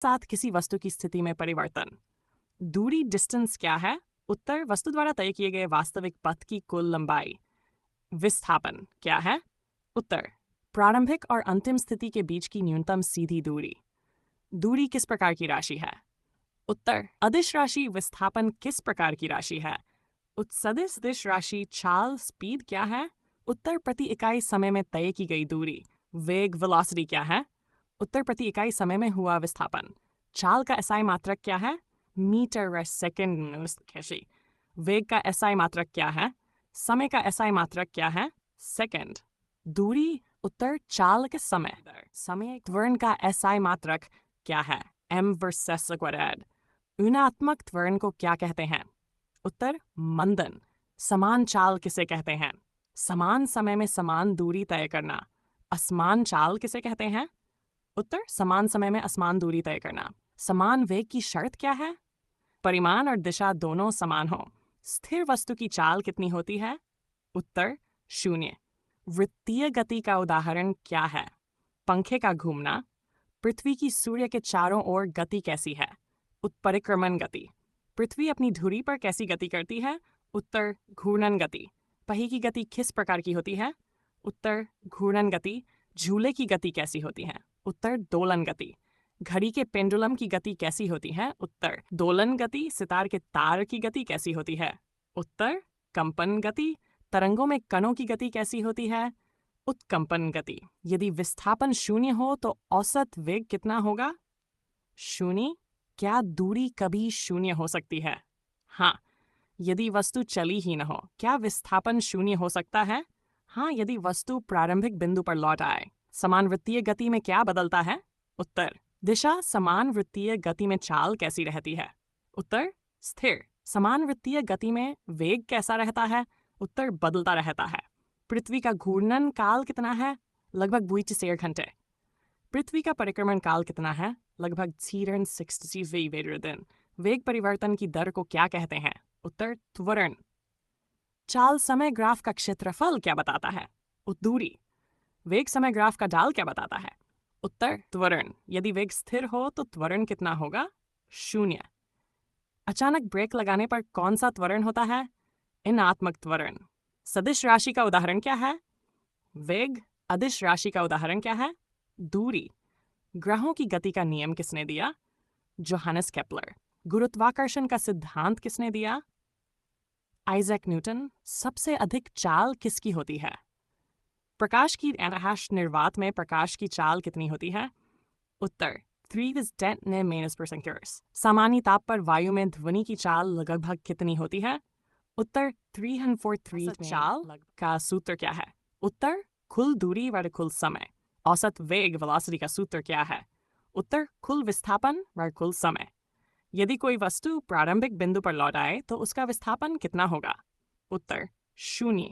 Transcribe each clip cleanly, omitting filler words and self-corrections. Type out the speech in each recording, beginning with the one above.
साथ किसी वस्तु की स्थिति में परिवर्तन। दूरी डिस्टेंस क्या है? उत्तर वस्तु द्वारा तय किए गए वास्तविक पथ की कुल लंबाई। विस्थापन क्या है? उत्तर प्रारंभिक और अंतिम स्थिति के बीच की न्यूनतम सीधी दूरी। दूरी किस प्रकार की राशि है? उत्तर अदिश राशि। विस्थापन किस प्रकार की राशि है? उत्सदिश दिश राशि। चाल स्पीड क्या है? उत्तर प्रति इकाई समय में तय की गई दूरी। वेग वेलोसिटी क्या है? उत्तर प्रति इकाई समय में हुआ विस्थापन। चाल का एसआई मात्रक क्या है? Metre second. वेग का एसआई मात्रक क्या है? समय का एसआई मात्रक क्या है? सेकेंड। दूरी उत्तर चाल के समय। समय त्वरण का एसआई मात्रक क्या है? M versus squared. ऋणात्मक त्वरण को क्या कहते हैं? उत्तर मंदन। समान चाल किसे कहते हैं? समान समय में समान दूरी तय करना। असमान चाल किसे कहते हैं? उत्तर समान समय में असमान दूरी तय करना। समान वेग की शर्त क्या है? परिमाण और दिशा दोनों समान हो। स्थिर वस्तु की चाल कितनी होती है? उत्तर 0। वृत्तीय गति का उदाहरण क्या है? पंखे का घूमना। पृथ्वी की सूर्य के चारों ओर गति कैसी है? उत्परिक्रमण गति। पृथ्वी अपनी धुरी पर कैसी गति करती है? उत्तर घूर्णन गति। पहिए की गति किस प्रकार की होती है? उत्तर घूर्णन गति। झूले की गति कैसी होती है? उत्तर दोलन गति। घड़ी के पेंडुलम की गति कैसी होती है? उत्तर दोलन गति। सितार के तार की गति कैसी होती है? उत्तर कंपन गति। तरंगों में कणों की गति कैसी होती है? उत्कंपन गति। यदि विस्थापन 0 हो तो औसत वेग कितना होगा? 0। क्या दूरी कभी 0 हो सकती है? हाँ, यदि वस्तु चली ही न हो। क्या विस्थापन 0 हो सकता है? हाँ, यदि वस्तु प्रारंभिक बिंदु पर लौट आए। समान वृत्तीय गति में क्या बदलता है? उत्तर दिशा। समान वृत्तीय गति में चाल कैसी रहती है? उत्तर स्थिर। समान वृत्तीय गति में वेग कैसा रहता है? उत्तर बदलता रहता है। पृथ्वी का घूर्णन काल कितना है? लगभग 72 घंटे। पृथ्वी का परिक्रमण काल कितना है? लगभग 360 दिन। वेग परिवर्तन की दर को क्या कहते हैं? उत्तर त्वरण। चाल समय ग्राफ का क्षेत्रफल क्या बताता है? दूरी। वेग समय ग्राफ का ढाल क्या बताता है? उत्तर त्वरण। यदि वेग स्थिर हो तो त्वरण कितना होगा? 0। अचानक ब्रेक लगाने पर कौन सा त्वरण होता है? ऋणात्मक त्वरण। सदिश राशि का उदाहरण क्या है? वेग। अदिश राशि का उदाहरण क्या है? दूरी। ग्रहों की गति का नियम किसने दिया? Johannes Kepler. गुरुत्वाकर्षण का सिद्धांत किसने दिया? Isaac Newton. सबसे अधिक चाल किसकी होती है? प्रकाश की निर्वात में प्रकाश की चाल कितनी होती है? उत्तर 3 मीटर्स पर सेकेंड। सामान्य ताप पर वायु में ध्वनि की चाल लगभग कितनी होती है? उत्तर 343 चाल का सूत्र क्या है? उत्तर कुल दूरी व कुल समय। औसत वेग वेलोसिटी का सूत्र क्या है? उत्तर कुल विस्थापन व कुल समय। यदि कोई वस्तु प्रारंभिक बिंदु पर लौट आए तो उसका विस्थापन कितना होगा? उत्तर 0।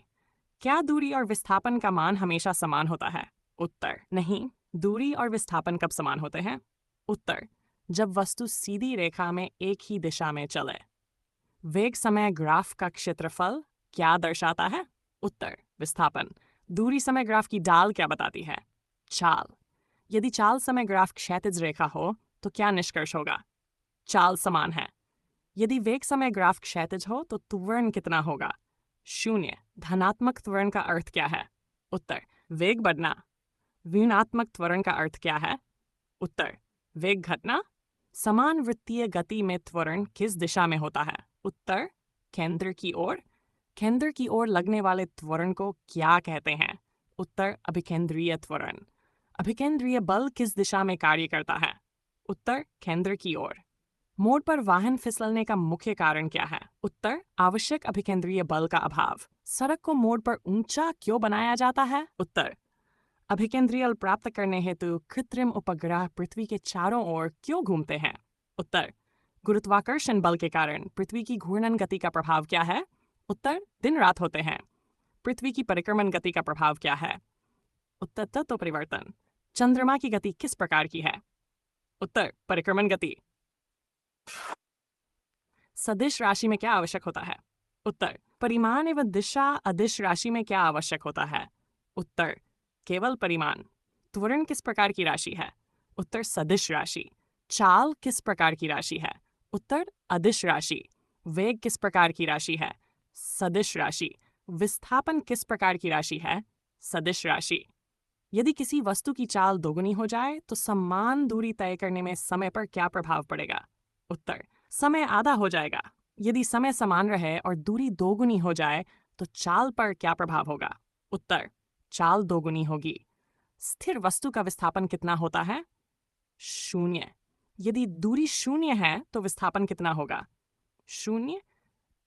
क्या दूरी और विस्थापन का मान हमेशा समान होता है? उत्तर नहीं। दूरी और विस्थापन कब समान होते हैं? उत्तर जब वस्तु सीधी रेखा में एक ही दिशा में चले। वेग समय ग्राफ का क्षेत्रफल क्या दर्शाता है? उत्तर विस्थापन। दूरी समय ग्राफ की ढाल क्या बताती है? चाल। यदि चाल समय ग्राफ क्षैतिज रेखा हो तो क्या निष्कर्ष होगा? चाल समान है। यदि वेग समय ग्राफ क्षैतिज हो तो त्वरण कितना होगा? 0। धनात्मक त्वरण का अर्थ क्या है? उत्तर वेग बढ़ना। ऋणात्मक त्वरण का अर्थ क्या है? उत्तर वेग घटना। समान वृत्तीय गति में त्वरण किस दिशा में होता है? उत्तर केंद्र की ओर। केंद्र की ओर लगने वाले त्वरण को क्या कहते हैं? उत्तर अभिकेंद्रीय त्वरण। अभिकेंद्रीय बल किस दिशा में कार्य करता है? उत्तर केंद्र की ओर। मोड़ पर वाहन फिसलने का मुख्य कारण क्या है? उत्तर आवश्यक अभिकेंद्रीय बल का अभाव। सड़क को मोड़ पर ऊंचा क्यों बनाया जाता है? उत्तर अभिकेंद्रीय बल प्राप्त करने हेतु कृत्रिम उपग्रह पृथ्वी के चारों ओर क्यों घूमते हैं? उत्तर गुरुत्वाकर्षण बल के कारण पृथ्वी की घूर्णन गति का प्रभाव क्या है? उत्तर दिन रात होते हैं। पृथ्वी की परिक्रमण गति का प्रभाव क्या है? उत्तर तत्व परिवर्तन। चंद्रमा की गति किस प्रकार की है? उत्तर परिक्रमण गति। सदिश राशि में क्या आवश्यक होता है? उत्तर परिमाण एवं दिशा। अदिश राशि में क्या आवश्यक होता है? उत्तर केवल परिमाण। त्वरण किस प्रकार की राशि है? उत्तर सदिश राशि। चाल किस प्रकार की राशि है? उत्तर अदिश राशि। वेग किस प्रकार की राशि है? सदिश राशि। विस्थापन किस प्रकार की राशि है? सदिश राशि। यदि किसी वस्तु की चाल दोगुनी हो जाए तो समान दूरी तय करने में समय पर क्या प्रभाव पड़ेगा? उत्तर समय आधा हो जाएगा। यदि समय समान रहे और दूरी दोगुनी हो जाए तो चाल पर क्या प्रभाव होगा? उत्तर चाल दोगुनी होगी। स्थिर वस्तु का विस्थापन कितना होता है? शून्य। यदि दूरी शून्य है तो विस्थापन कितना होगा? शून्य।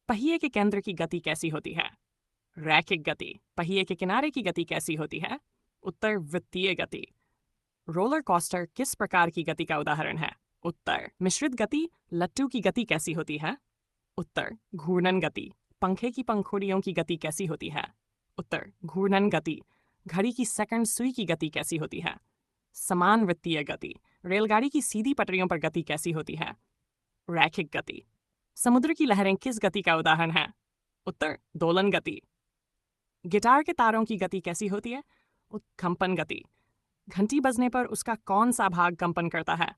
पहिए के केंद्र की गति कैसी होती है? रैखिक गति। पहिए के किनारे की गति कैसी होती है? उत्तर वृत्तीय गति। रोलर कोस्टर किस प्रकार की गति का उदाहरण है? उत्तर मिश्रित गति। लट्टू की गति कैसी होती है? उत्तर घूर्णन गति। पंखे की पंखुड़ियों की गति कैसी होती है? उत्तर घूर्णन गति। घड़ी की सेकंड सुई की गति कैसी होती है? समान वृत्तीय गति। रेलगाड़ी की सीधी पटरियों पर गति कैसी होती है? रैखिक गति। समुद्र की लहरें किस गति का उदाहरण है? उत्तर दोलन गति। गिटार के तारों की गति कैसी होती है? कंपन गति। घंटी बजने पर उसका कौन सा भाग कंपन करता है?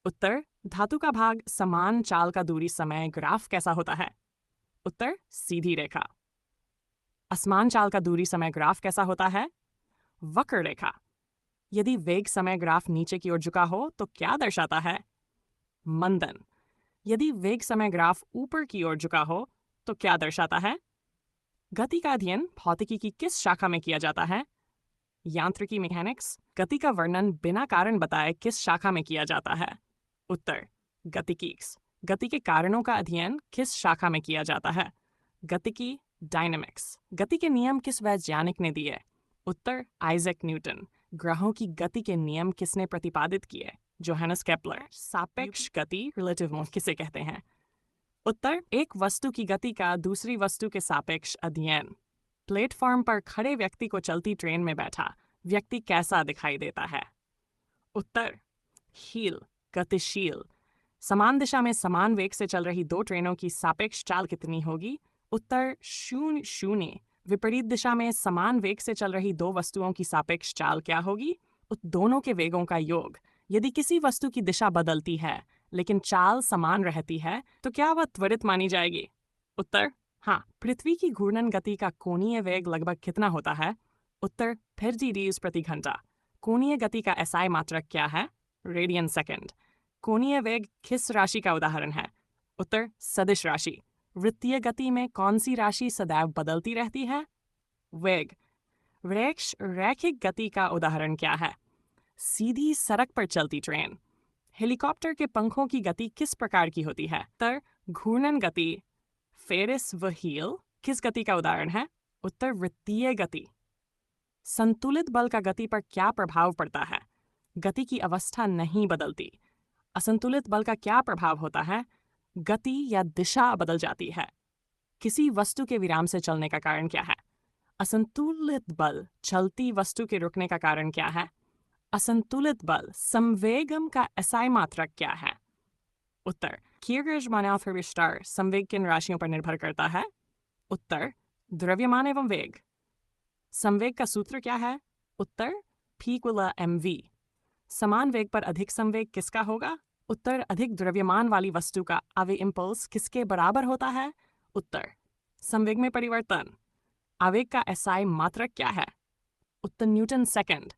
उत्तर धातु का भाग। समान चाल का दूरी समय ग्राफ कैसा होता है? उत्तर सीधी रेखा। असमान चाल का दूरी समय ग्राफ कैसा होता है? वक्र रेखा। यदि वेग समय ग्राफ नीचे की ओर झुका हो तो क्या दर्शाता है? मंदन। यदि वेग समय ग्राफ ऊपर की ओर झुका हो तो क्या दर्शाता है? गति का अध्ययन भौतिकी की किस शाखा में किया जाता है? यांत्रिकी मैकेनिक्स। गति का वर्णन बिना कारण बताए किस शाखा में किया जाता है? उत्तर गतिकी। गति के कारणों का अध्ययन किस शाखा में किया जाता है? गतिकी डायनेमिक्स। गति के नियम किस वैज्ञानिक ने दिए? उत्तर आइजैक न्यूटन। ग्रहों की गति के नियम किसने प्रतिपादित किए? Johannes Kepler. सापेक्ष गति रिलेटिव मोशन किसे कहते हैं? उत्तर एक वस्तु की गति का दूसरी वस्तु के सापेक्ष अध्ययन। प्लेटफॉर्म पर खड़े व्यक्ति को चलती ट्रेन में बैठा व्यक्ति कैसा दिखाई देता है? उत्तर हील गतिशील। समान दिशा में समान वेग से चल रही दो ट्रेनों की सापेक्ष चाल कितनी होगी? उत्तर शून्य शून्य। विपरीत दिशा में समान वेग से चल रही दो वस्तुओं की सापेक्ष चाल क्या होगी? दोनों के वेगों का योग। यदि किसी वस्तु की दिशा बदलती है लेकिन चाल समान रहती है तो क्या वह त्वरित मानी जाएगी? उत्तर हाँ। पृथ्वी की घूर्णन गति का कोणीय वेग लगभग कितना होता है? उत्तर 30 रीज प्रति घंटा। कोणीय गति का एसआई मात्रक क्या है? Radian second. कोणीय वेग किस राशि का उदाहरण है? उत्तर सदिश राशि। वृत्तीय गति में कौन सी राशि सदैव बदलती रहती है? वेग। रैखिक गति का उदाहरण क्या है? सीधी सड़क पर चलती ट्रेन। हेलीकॉप्टर के पंखों की गति किस प्रकार की होती है? उत्तर घूर्णन गति। फेरिस व्हील किस गति का उदाहरण है? उत्तर वृत्तीय गति। संतुलित बल का गति पर क्या प्रभाव पड़ता है? गति की अवस्था नहीं बदलती। असंतुलित बल का क्या प्रभाव होता है? गति या दिशा बदल जाती है। किसी वस्तु के विराम से चलने का कारण क्या है? असंतुलित बल। चलती वस्तु के रुकने का कारण क्या है? असंतुलित बल। संवेगम का एसआई मात्रक क्या है? उत्तर कीर्गज संवेग किन राशियों पर निर्भर करता है? उत्तर द्रव्यमान एवं वेग। संवेग का सूत्र क्या है? उत्तर P=mv। समान वेग पर अधिक संवेग किसका होगा? उत्तर अधिक द्रव्यमान वाली वस्तु का आवेग इम्पल्स किसके बराबर होता है? उत्तर संवेग में परिवर्तन। आवेग का एसआई मात्रक क्या है? उत्तर न्यूटन सेकंड।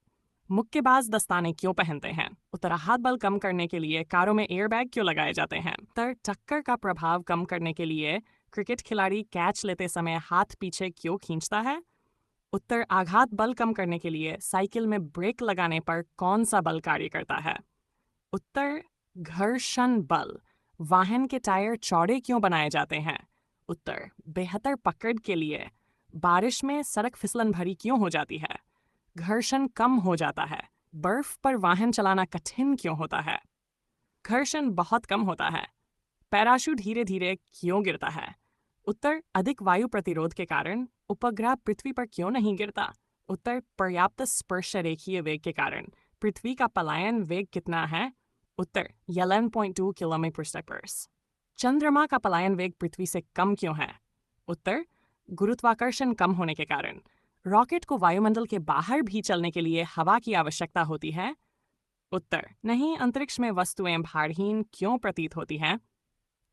मुक्केबाज दस्ताने क्यों पहनते हैं? उत्तर आघात बल कम करने के लिए। कारों में एयरबैग क्यों लगाए जाते हैं? उत्तर टक्कर का प्रभाव कम करने के लिए। क्रिकेट खिलाड़ी कैच लेते समय हाथ पीछे क्यों खींचता है? उत्तर आघात बल कम करने के लिए। साइकिल में ब्रेक लगाने पर कौन सा बल कार्य करता है? उत्तर घर्षण बल। वाहन के टायर चौड़े क्यों बनाए जाते हैं? उत्तर बेहतर पकड़ के लिए। बारिश में सड़क फिसलन भरी क्यों हो जाती है? घर्षण कम हो जाता है। बर्फ पर वाहन चलाना कठिन क्यों होता है? घर्षण बहुत कम होता है। पैराशूट धीरे धीरे क्यों गिरता है? उत्तर अधिक वायु प्रतिरोध के कारण। उपग्रह पृथ्वी पर क्यों नहीं गिरता? उत्तर पर्याप्त स्पर्श रेखीय वेग के कारण। पृथ्वी का पलायन वेग कितना है? उत्तर 11.2 किलोमीटर/सेकंड। चंद्रमा का पलायन वेग पृथ्वी से कम क्यों है? उत्तर गुरुत्वाकर्षण कम होने के कारण। रॉकेट को वायुमंडल के बाहर भी चलने के लिए हवा की आवश्यकता होती है। उत्तर, नहीं, अंतरिक्ष में वस्तुएं भारहीन क्यों प्रतीत होती हैं?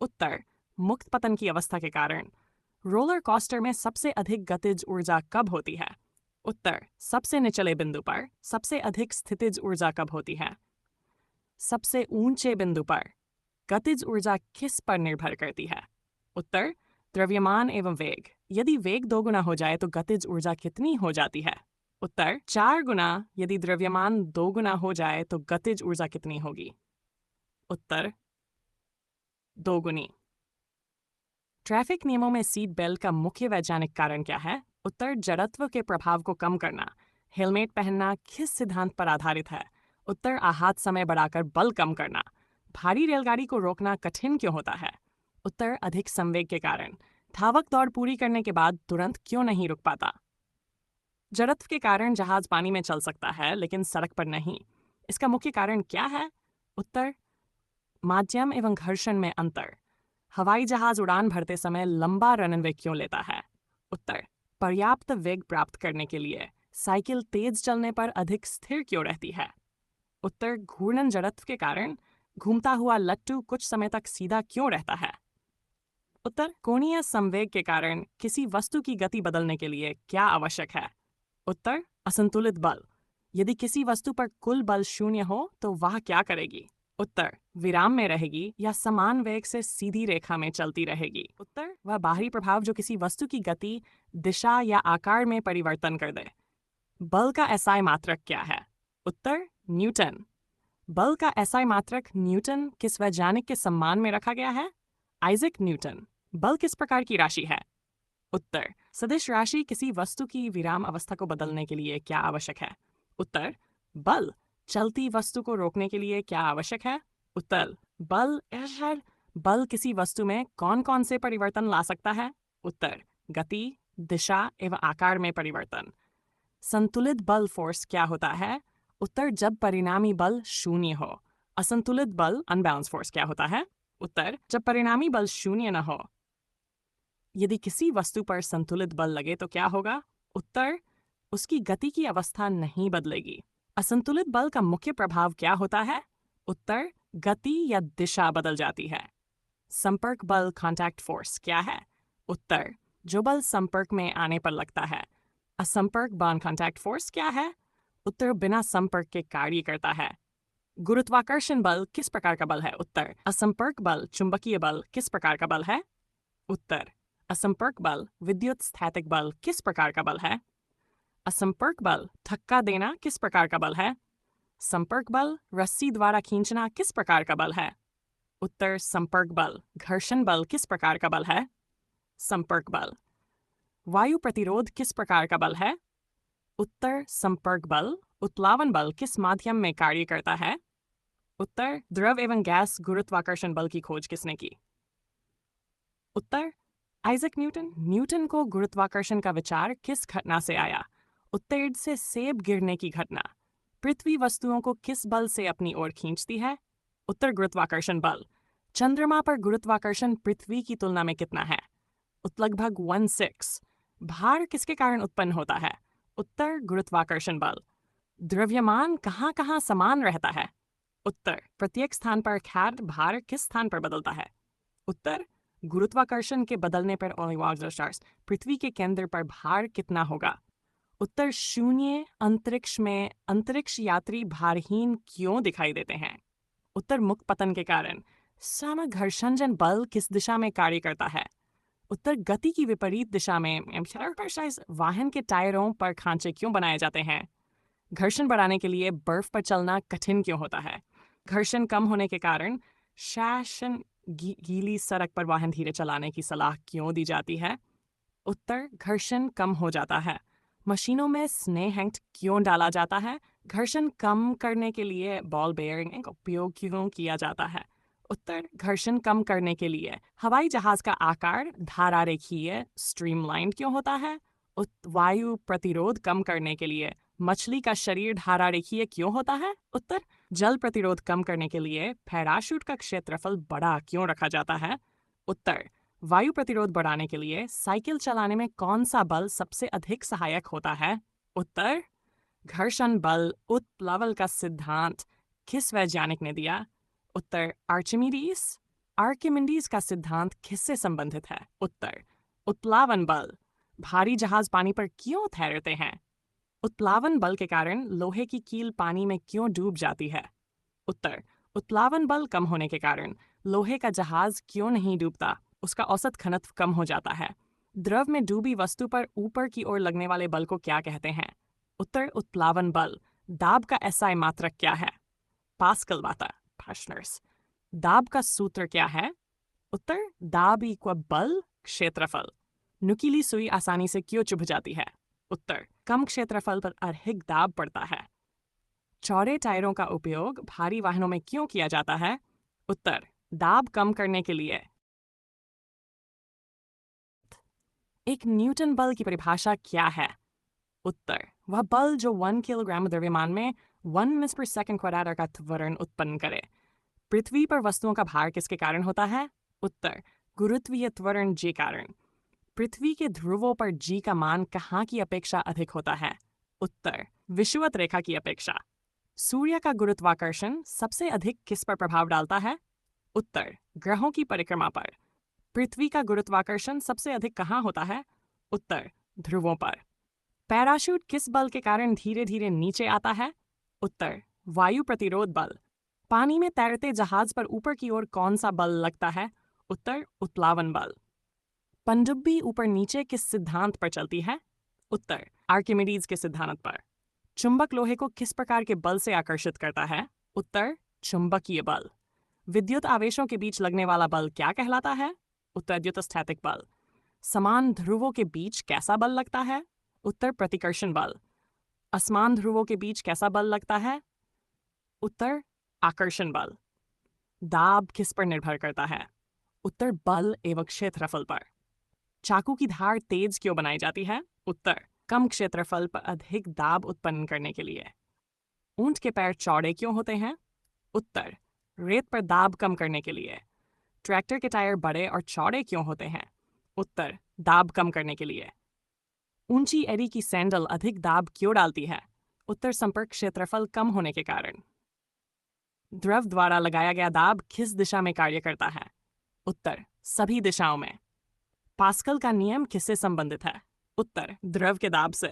उत्तर, मुक्त पतन की अवस्था के कारण। रोलर कोस्टर में सबसे अधिक गतिज ऊर्जा कब होती है? उत्तर, सबसे निचले बिंदु पर सबसे अधिक स्थितिज ऊर्जा कब होती है? सबसे ऊंचे बिंदु पर गतिज ऊर्जा किस पर निर्भर करती है? उत्तर, द्रव्यमान एवं वेग। यदि वेग 2 गुना हो जाए तो गतिज ऊर्जा कितनी हो जाती है? उत्तर, 4 गुना। यदि द्रव्यमान 2 गुना हो जाए तो गतिज ऊर्जा कितनी होगी? उत्तर, 2 गुनी। ट्रैफिक नियमों में सीट बेल्ट का मुख्य वैज्ञानिक कारण क्या है? उत्तर, जड़त्व के प्रभाव को कम करना। हेलमेट पहनना किस सिद्धांत पर आधारित है? उत्तर, आहत समय बढ़ाकर बल कम करना। भारी रेलगाड़ी को रोकना कठिन क्यों होता है? उत्तर, अधिक संवेग के कारण। धावक दौड़ पूरी करने के बाद तुरंत क्यों नहीं रुक पाता? जड़त्व के कारण जहाज पानी में चल सकता है लेकिन सड़क पर नहीं। इसका मुख्य कारण क्या है? उत्तर, माध्यम एवं घर्षण में अंतर। हवाई जहाज उड़ान भरते समय लंबा रनवे क्यों लेता है? उत्तर, पर्याप्त वेग प्राप्त करने के लिए। साइकिल तेज चलने पर अधिक स्थिर क्यों रहती है? उत्तर, घूर्णन जड़त्व के कारण। घूमता हुआ लट्टू कुछ समय तक सीधा क्यों रहता है? उत्तर, कोणीय संवेग के कारण किसी वस्तु की गति बदलने के लिए क्या आवश्यक है? उत्तर, असंतुलित बल। यदि किसी वस्तु पर कुल बल 0 हो तो वह क्या करेगी? उत्तर, विराम में रहेगी या समान वेग से सीधी रेखा में चलती रहेगी। उत्तर, वह बाहरी प्रभाव जो किसी वस्तु की गति, दिशा या आकार में परिवर्तन कर दे। बल का एसआई मात्रक क्या है? उत्तर, न्यूटन। बल का एसआई मात्रक न्यूटन किस वैज्ञानिक के सम्मान में रखा गया है? Isaac Newton. बल किस प्रकार की राशि है? उत्तर, सदिश राशि। किसी वस्तु की विराम अवस्था को बदलने के लिए क्या आवश्यक है? उत्तर, बल। चलती वस्तु को रोकने के लिए क्या आवश्यक है? उत्तर, बल। बल किसी वस्तु में कौन कौन से परिवर्तन ला सकता है? उत्तर, गति, दिशा एवं आकार में परिवर्तन। संतुलित बल फोर्स क्या होता है? उत्तर, जब परिणामी बल 0 हो। असंतुलित बल अनबैलेंस फोर्स क्या होता है? उत्तर, जब परिणामी बल 0 न हो। यदि किसी वस्तु पर संतुलित बल लगे तो क्या होगा? उत्तर, उसकी गति की अवस्था नहीं बदलेगी। असंतुलित बल का मुख्य प्रभाव क्या होता है? उत्तर, गति या दिशा बदल जाती है। संपर्क बल कॉन्टैक्ट फोर्स क्या है? उत्तर, जो बल संपर्क में आने पर लगता है। असंपर्क बॉन्ड कॉन्टैक्ट फोर्स क्या है? उत्तर, बिना संपर्क के कार्य करता है। गुरुत्वाकर्षण बल किस प्रकार का बल है? उत्तर, असंपर्क बल चुंबकीय बल किस प्रकार का बल है? उत्तर, असंपर्क बल विद्युत स्थैतिक बल किस प्रकार का बल है? असंपर्क बल धक्का देना किस प्रकार का बल है? संपर्क बल रस्सी द्वारा खींचना किस प्रकार का बल है? उत्तर, संपर्क बल। घर्षण बल किस प्रकार का बल है? संपर्क बल। वायु प्रतिरोध किस प्रकार का बल है? उत्तर, संपर्क बल। उत्प्लावन बल किस माध्यम में कार्य करता है? उत्तर, द्रव एवं गैस गुरुत्वाकर्षण बल की खोज किसने की? उत्तर, आइजैक न्यूटन। न्यूटन को गुरुत्वाकर्षण का विचार किस घटना से आया? उत्तर से सेब गिरने की घटना। पृथ्वी वस्तुओं को किस बल से अपनी ओर खींचती है? उत्तर, गुरुत्वाकर्षण बल। चंद्रमा पर गुरुत्वाकर्षण पृथ्वी की तुलना में कितना है? लगभग 1/6। भार किसके कारण उत्पन्न होता है? उत्तर, गुरुत्वाकर्षण बल। द्रव्यमान कहाँ कहाँ समान रहता है? उत्तर, प्रत्येक स्थान पर ख्यात भार किस स्थान पर बदलता है? उत्तर, गुरुत्वाकर्षण के बदलने पर पृथ्वी के केंद्र पर भार कितना होगा? उत्तर, 0। अंतरिक्ष में अंतरिक्ष यात्री भारहीन क्यों दिखाई देते हैं? उत्तर, मुक्त पतन के कारण। समघर्षणजन बल किस दिशा में कार्य करता है? उत्तर, गति की विपरीत दिशा में। वाहन के टायरों पर खांचे क्यों बनाए जाते हैं? घर्षण बढ़ाने के लिए। बर्फ पर चलना कठिन क्यों होता है? घर्षण कम होने के कारण। गीली सड़क पर वाहन धीरे चलाने की सलाह क्यों दी जाती है? उत्तर, घर्षण कम हो जाता है। मशीनों में स्नेहहैंड क्यों डाला जाता है? घर्षण कम करने के लिए। बॉल बेयरिंग का उपयोग क्यों किया जाता है? उत्तर, घर्षण कम करने के लिए। हवाई जहाज का आकार धारारेखीय स्ट्रीमलाइन क्यों होता है? वायु प्रतिरोध कम करने के लिए। मछली का शरीर धारारेखीय क्यों होता है? उत्तर, जल प्रतिरोध कम करने के लिए। पैराशूट का क्षेत्रफल बड़ा क्यों रखा जाता है? उत्तर, वायु प्रतिरोध बढ़ाने के लिए। साइकिल चलाने में कौन सा बल सबसे अधिक सहायक होता है? उत्तर, घर्षण बल। उत्प्लावल का सिद्धांत किस वैज्ञानिक ने दिया? उत्तर आर्चिमिडीज। आर्किमिडीज का सिद्धांत किससे संबंधित है? उत्तर उत्प्लावन बल। भारी जहाज पानी पर क्यों तैरते हैं? उत्प्लावन बल के कारण लोहे की कील पानी में क्यों डूब जाती है? उत्तर उत्प्लावन बल कम होने के कारण लोहे का जहाज क्यों नहीं डूबता? उसका औसत घनत्व कम हो जाता है। द्रव में डूबी वस्तु पर ऊपर की ओर लगने वाले बल को क्या कहते हैं? उत्तर उत्प्लावन बल। दाब का एसआई मात्रक क्या है? पास्कल वाटर पार्शनर्स। दाब का सूत्र क्या है? उत्तर दाब इक्वल बल क्षेत्रफल। नुकीली सुई आसानी से क्यों चुभ जाती है? उत्तर कम क्षेत्रफल पर अधिक दाब पड़ता है। चौड़े टायरों का उपयोग भारी वाहनों में क्यों किया जाता है? उत्तर दाब कम करने के लिए। एक न्यूटन बल की परिभाषा क्या है? उत्तर वह बल जो 1 किलोग्राम द्रव्यमान में 1 मीटर पर सेकंड क्वाड्रेटर का त्वरण उत्पन्न करे। पृथ्वी पर वस्तुओं का भार किसके कारण होता है? उत्तर गुरुत्वीय त्वरण जी कारण। पृथ्वी के ध्रुवों पर जी का मान कहाँ की अपेक्षा अधिक होता है? उत्तर विषुवत रेखा की अपेक्षा। सूर्य का गुरुत्वाकर्षण सबसे अधिक किस पर प्रभाव डालता है? उत्तर ग्रहों की परिक्रमा पर। पृथ्वी का गुरुत्वाकर्षण सबसे अधिक कहाँ होता है? उत्तर ध्रुवों पर। पैराशूट किस बल के कारण धीरे धीरे नीचे आता है? उत्तर वायु प्रतिरोध बल। पानी में तैरते जहाज पर ऊपर की ओर कौन सा बल लगता है? उत्तर उत्प्लावन बल। पनडुब्बी ऊपर नीचे किस सिद्धांत पर चलती है? उत्तर आर्किमिडीज के सिद्धांत पर। चुंबक लोहे को किस प्रकार के बल से आकर्षित करता है? उत्तर चुंबकीय बल। विद्युत आवेशों के बीच लगने वाला बल क्या कहलाता है? उत्तर विद्युतस्थैतिक बल। समान ध्रुवों के बीच कैसा बल लगता है? उत्तर प्रतिकर्षण बल। असमान ध्रुवों के बीच कैसा बल लगता है? उत्तर आकर्षण बल। दाब किस पर निर्भर करता है? उत्तर बल एवं क्षेत्रफल पर। चाकू की धार तेज क्यों बनाई जाती है? उत्तर कम क्षेत्रफल पर अधिक दाब उत्पन्न करने के लिए। ऊंट के पैर चौड़े क्यों होते हैं? उत्तर रेत पर दाब कम करने के लिए। ट्रैक्टर के टायर बड़े और चौड़े क्यों होते हैं? उत्तर दाब कम करने के लिए। ऊंची एड़ी की सैंडल अधिक दाब क्यों डालती है? उत्तर संपर्क क्षेत्रफल कम होने के कारण। द्रव द्वारा लगाया गया दाब किस दिशा में कार्य करता है? उत्तर सभी दिशाओं में। पास्कल का नियम किससे संबंधित है? उत्तर द्रव के दाब से।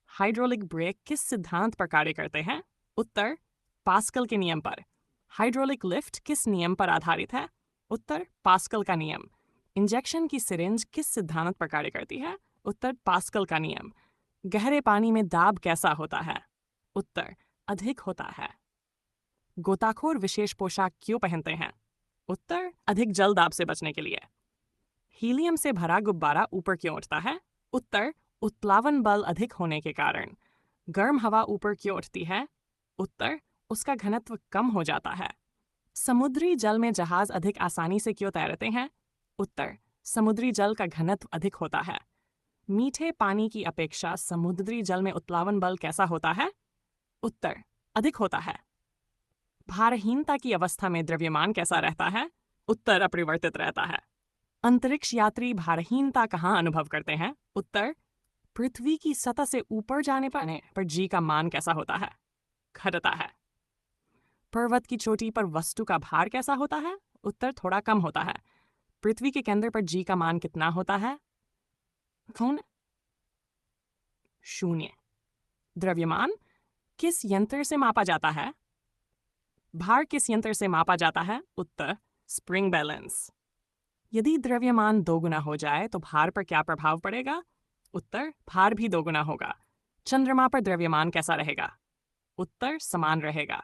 हाइड्रोलिक ब्रेक किस सिद्धांत पर कार्य करते हैं? उत्तर पास्कल के नियम पर। हाइड्रोलिक लिफ्ट किस नियम पर आधारित है? उत्तर पास्कल का नियम। इंजेक्शन की सिरिंज किस सिद्धांत पर कार्य करती है? उत्तर पास्कल का नियम। गहरे पानी में दाब कैसा होता है? उत्तर अधिक होता है। गोताखोर विशेष पोशाक क्यों पहनते हैं? उत्तर अधिक जल दाब से बचने के लिए। हीलियम से भरा गुब्बारा ऊपर क्यों उठता है? उत्तर उत्प्लावन बल अधिक होने के कारण। गर्म हवा ऊपर क्यों उठती है? उत्तर उसका घनत्व कम हो जाता है। समुद्री जल में जहाज अधिक आसानी से क्यों तैरते हैं? उत्तर समुद्री जल का घनत्व अधिक होता है। मीठे पानी की अपेक्षा समुद्री जल में उत्प्लावन बल कैसा होता है? उत्तर अधिक होता है। भारहीनता की अवस्था में द्रव्यमान कैसा रहता है? उत्तर अपरिवर्तित रहता है। अंतरिक्ष यात्री भारहीनता कहाँ अनुभव करते हैं? उत्तर पृथ्वी की सतह से ऊपर जाने पर जी का मान कैसा होता है? घटता है। पर्वत की चोटी पर वस्तु का भार कैसा होता है? उत्तर थोड़ा कम होता है। पृथ्वी के केंद्र पर जी का मान कितना होता है? कौन? 0। द्रव्यमान किस यंत्र से मापा जाता है? भार किस यंत्र से मापा जाता है? उत्तर स्प्रिंग बैलेंस। यदि द्रव्यमान दोगुना हो जाए तो भार पर क्या प्रभाव पड़ेगा? उत्तर भार भी दोगुना होगा। चंद्रमा पर द्रव्यमान कैसा रहेगा? उत्तर समान रहेगा।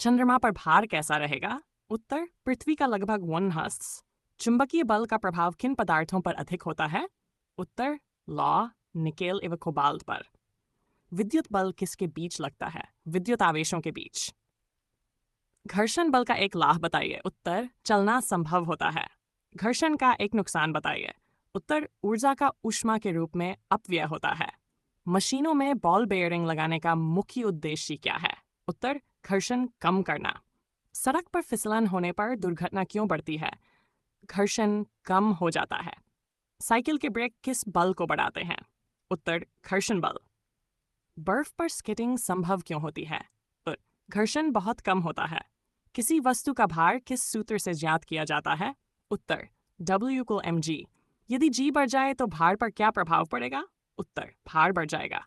चंद्रमा पर भार कैसा रहेगा? उत्तर पृथ्वी का लगभग 1/2। चुंबकीय बल का प्रभाव किन पदार्थों पर अधिक होता है? उत्तर लौह, निकेल एवं कोबाल्ट पर। विद्युत बल किसके बीच लगता है? विद्युत आवेशों के बीच। घर्षण बल का एक लाभ बताइए। उत्तर चलना संभव होता है। घर्षण का एक नुकसान बताइए। उत्तर ऊर्जा का ऊष्मा के रूप में अपव्यय होता है। मशीनों में बॉल बेयरिंग लगाने का मुख्य उद्देश्य क्या है? उत्तर घर्षण कम करना। सड़क पर फिसलन होने पर दुर्घटना क्यों बढ़ती है? घर्षण कम हो जाता है। साइकिल के ब्रेक किस बल को बढ़ाते हैं? उत्तर घर्षण बल। बर्फ पर स्केटिंग संभव क्यों होती है? घर्षण बहुत कम होता है। किसी वस्तु का भार किस सूत्र से ज्ञात किया जाता है? उत्तर W=mg। यदि g बढ़ जाए तो भार पर क्या प्रभाव पड़ेगा? उत्तर भार बढ़ जाएगा।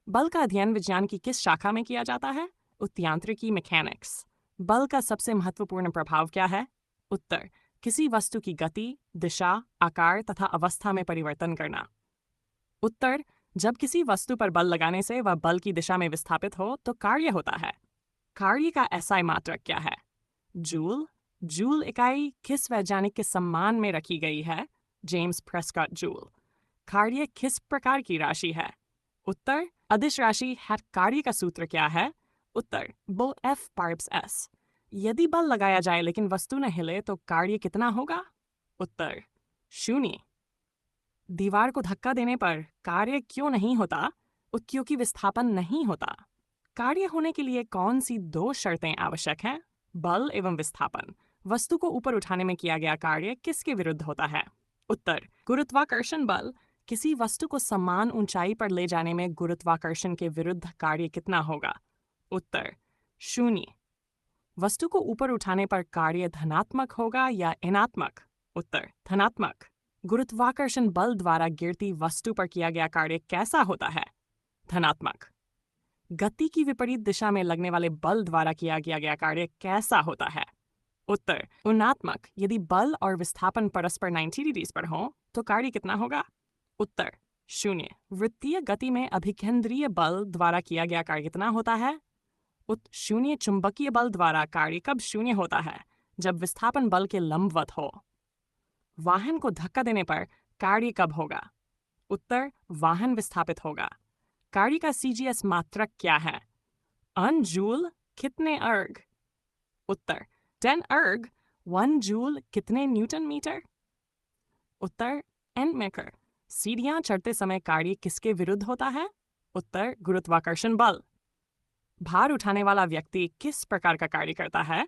बल का अध्ययन विज्ञान की किस शाखा में किया जाता है? उत्यांत्रिकी मैकेनिक्स। बल का सबसे महत्वपूर्ण प्रभाव क्या है? उत्तर किसी वस्तु की गति, दिशा, आकार तथा अवस्था में परिवर्तन करना। उत्तर जब किसी वस्तु पर बल लगाने से वह बल की दिशा में विस्थापित हो तो कार्य होता है। कार्य का SI मात्रक क्या है? जूल। जूल इकाई किस वैज्ञानिक के सम्मान में रखी गई है? James Prescott joule. कार्य किस प्रकार की राशि है? उत्तर अदिश राशि है। कार्य का सूत्र क्या है? उत्तर बो F पार्ब्स S। यदि बल लगाया जाए लेकिन वस्तु न हिले तो कार्य कितना होगा? उत्तर 0। दीवार को धक्का देने पर कार्य क्यों नहीं होता? क्योंकि विस्थापन नहीं होता। कार्य होने के लिए कौन सी 2 शर्तें आवश्यक हैं? बल एवं विस्थापन। वस्तु को ऊपर उठाने में किया गया कार्य किसके विरुद्ध होता है? उत्तर गुरुत्वाकर्षण बल। किसी वस्तु को समान ऊंचाई पर ले जाने में गुरुत्वाकर्षण के विरुद्ध कार्य कितना होगा? उत्तर 0। वस्तु को ऊपर उठाने पर कार्य धनात्मक होगा या ऋणात्मक? उत्तर धनात्मक। गुरुत्वाकर्षण बल द्वारा गिरती वस्तु पर किया गया कार्य कैसा होता है? धनात्मक। गति की विपरीत दिशा में लगने वाले बल द्वारा किया गया कार्य कैसा होता है? उत्तर ऋणात्मक। यदि बल और विस्थापन परस्पर 90 डिग्री पर हो तो कार्य कितना होगा? उत्तर 0। वृत्तीय गति में अभिकेंद्रीय बल द्वारा किया गया कार्य कितना होता है? 0। चुंबकीय बल द्वारा कार्य कब 0 होता है? जब विस्थापन बल के लंबवत हो। वाहन को धक्का देने पर कार्य कब होगा? उत्तर वाहन विस्थापित होगा। कार्य का CGS मात्रक क्या है? अन जूल कितने अर्ग? उत्तर 10 अर्ग। 1 जूल कितने न्यूटन मीटर? उत्तर N मेकर। सीढ़ियां चढ़ते समय कार्य किसके विरुद्ध होता है? उत्तर गुरुत्वाकर्षण बल। भार उठाने वाला व्यक्ति किस प्रकार का कार्य करता है?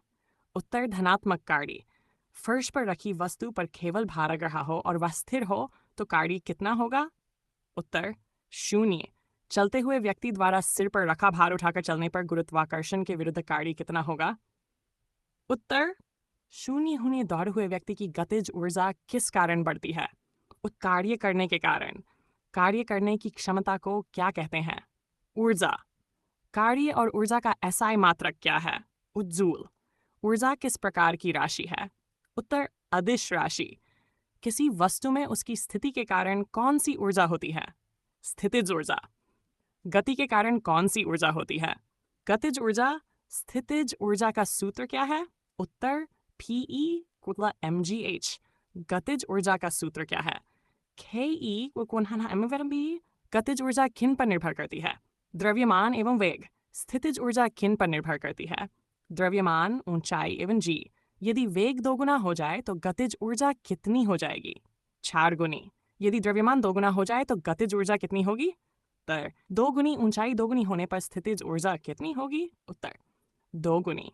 उत्तर धनात्मक कार्य। फर्श पर रखी वस्तु पर केवल भार लग रहा हो और वह स्थिर हो तो कार्य कितना होगा? उत्तर 0। चलते हुए व्यक्ति द्वारा सिर पर रखा भार उठाकर चलने पर गुरुत्वाकर्षण के विरुद्ध कार्य कितना होगा? उत्तर 0 होने दौड़े हुए व्यक्ति की गतिज ऊर्जा किस कारण बढ़ती है? कार्य करने के कारण। कार्य करने की क्षमता को क्या कहते हैं? ऊर्जा। कार्य और ऊर्जा का SI मात्रक क्या है? जूल। ऊर्जा किस प्रकार की राशि है? उत्तर अदिश राशि। किसी वस्तु में उसकी स्थिति के कारण कौन सी ऊर्जा होती है? स्थितिज ऊर्जा। गति के कारण कौन सी ऊर्जा होती है? गतिज ऊर्जा। स्थितिज ऊर्जा का सूत्र क्या है? उत्तर PE=mgh। गतिज ऊर्जा का सूत्र क्या है? KE=mv। गतिज ऊर्जा किन पर निर्भर करती है? द्रव्यमान एवं वेग। स्थितिज ऊर्जा किन पर निर्भर करती है? द्रव्यमान, ऊंचाई एवं g। यदि वेग 2 गुना हो जाए तो गतिज ऊर्जा कितनी हो जाएगी? 4 गुनी। यदि द्रव्यमान 2 गुना हो जाए तो गतिज ऊर्जा कितनी होगी? उत्तर 2 गुनी। ऊंचाई 2 गुनी होने पर स्थितिज ऊर्जा कितनी होगी? उत्तर 2 गुनी।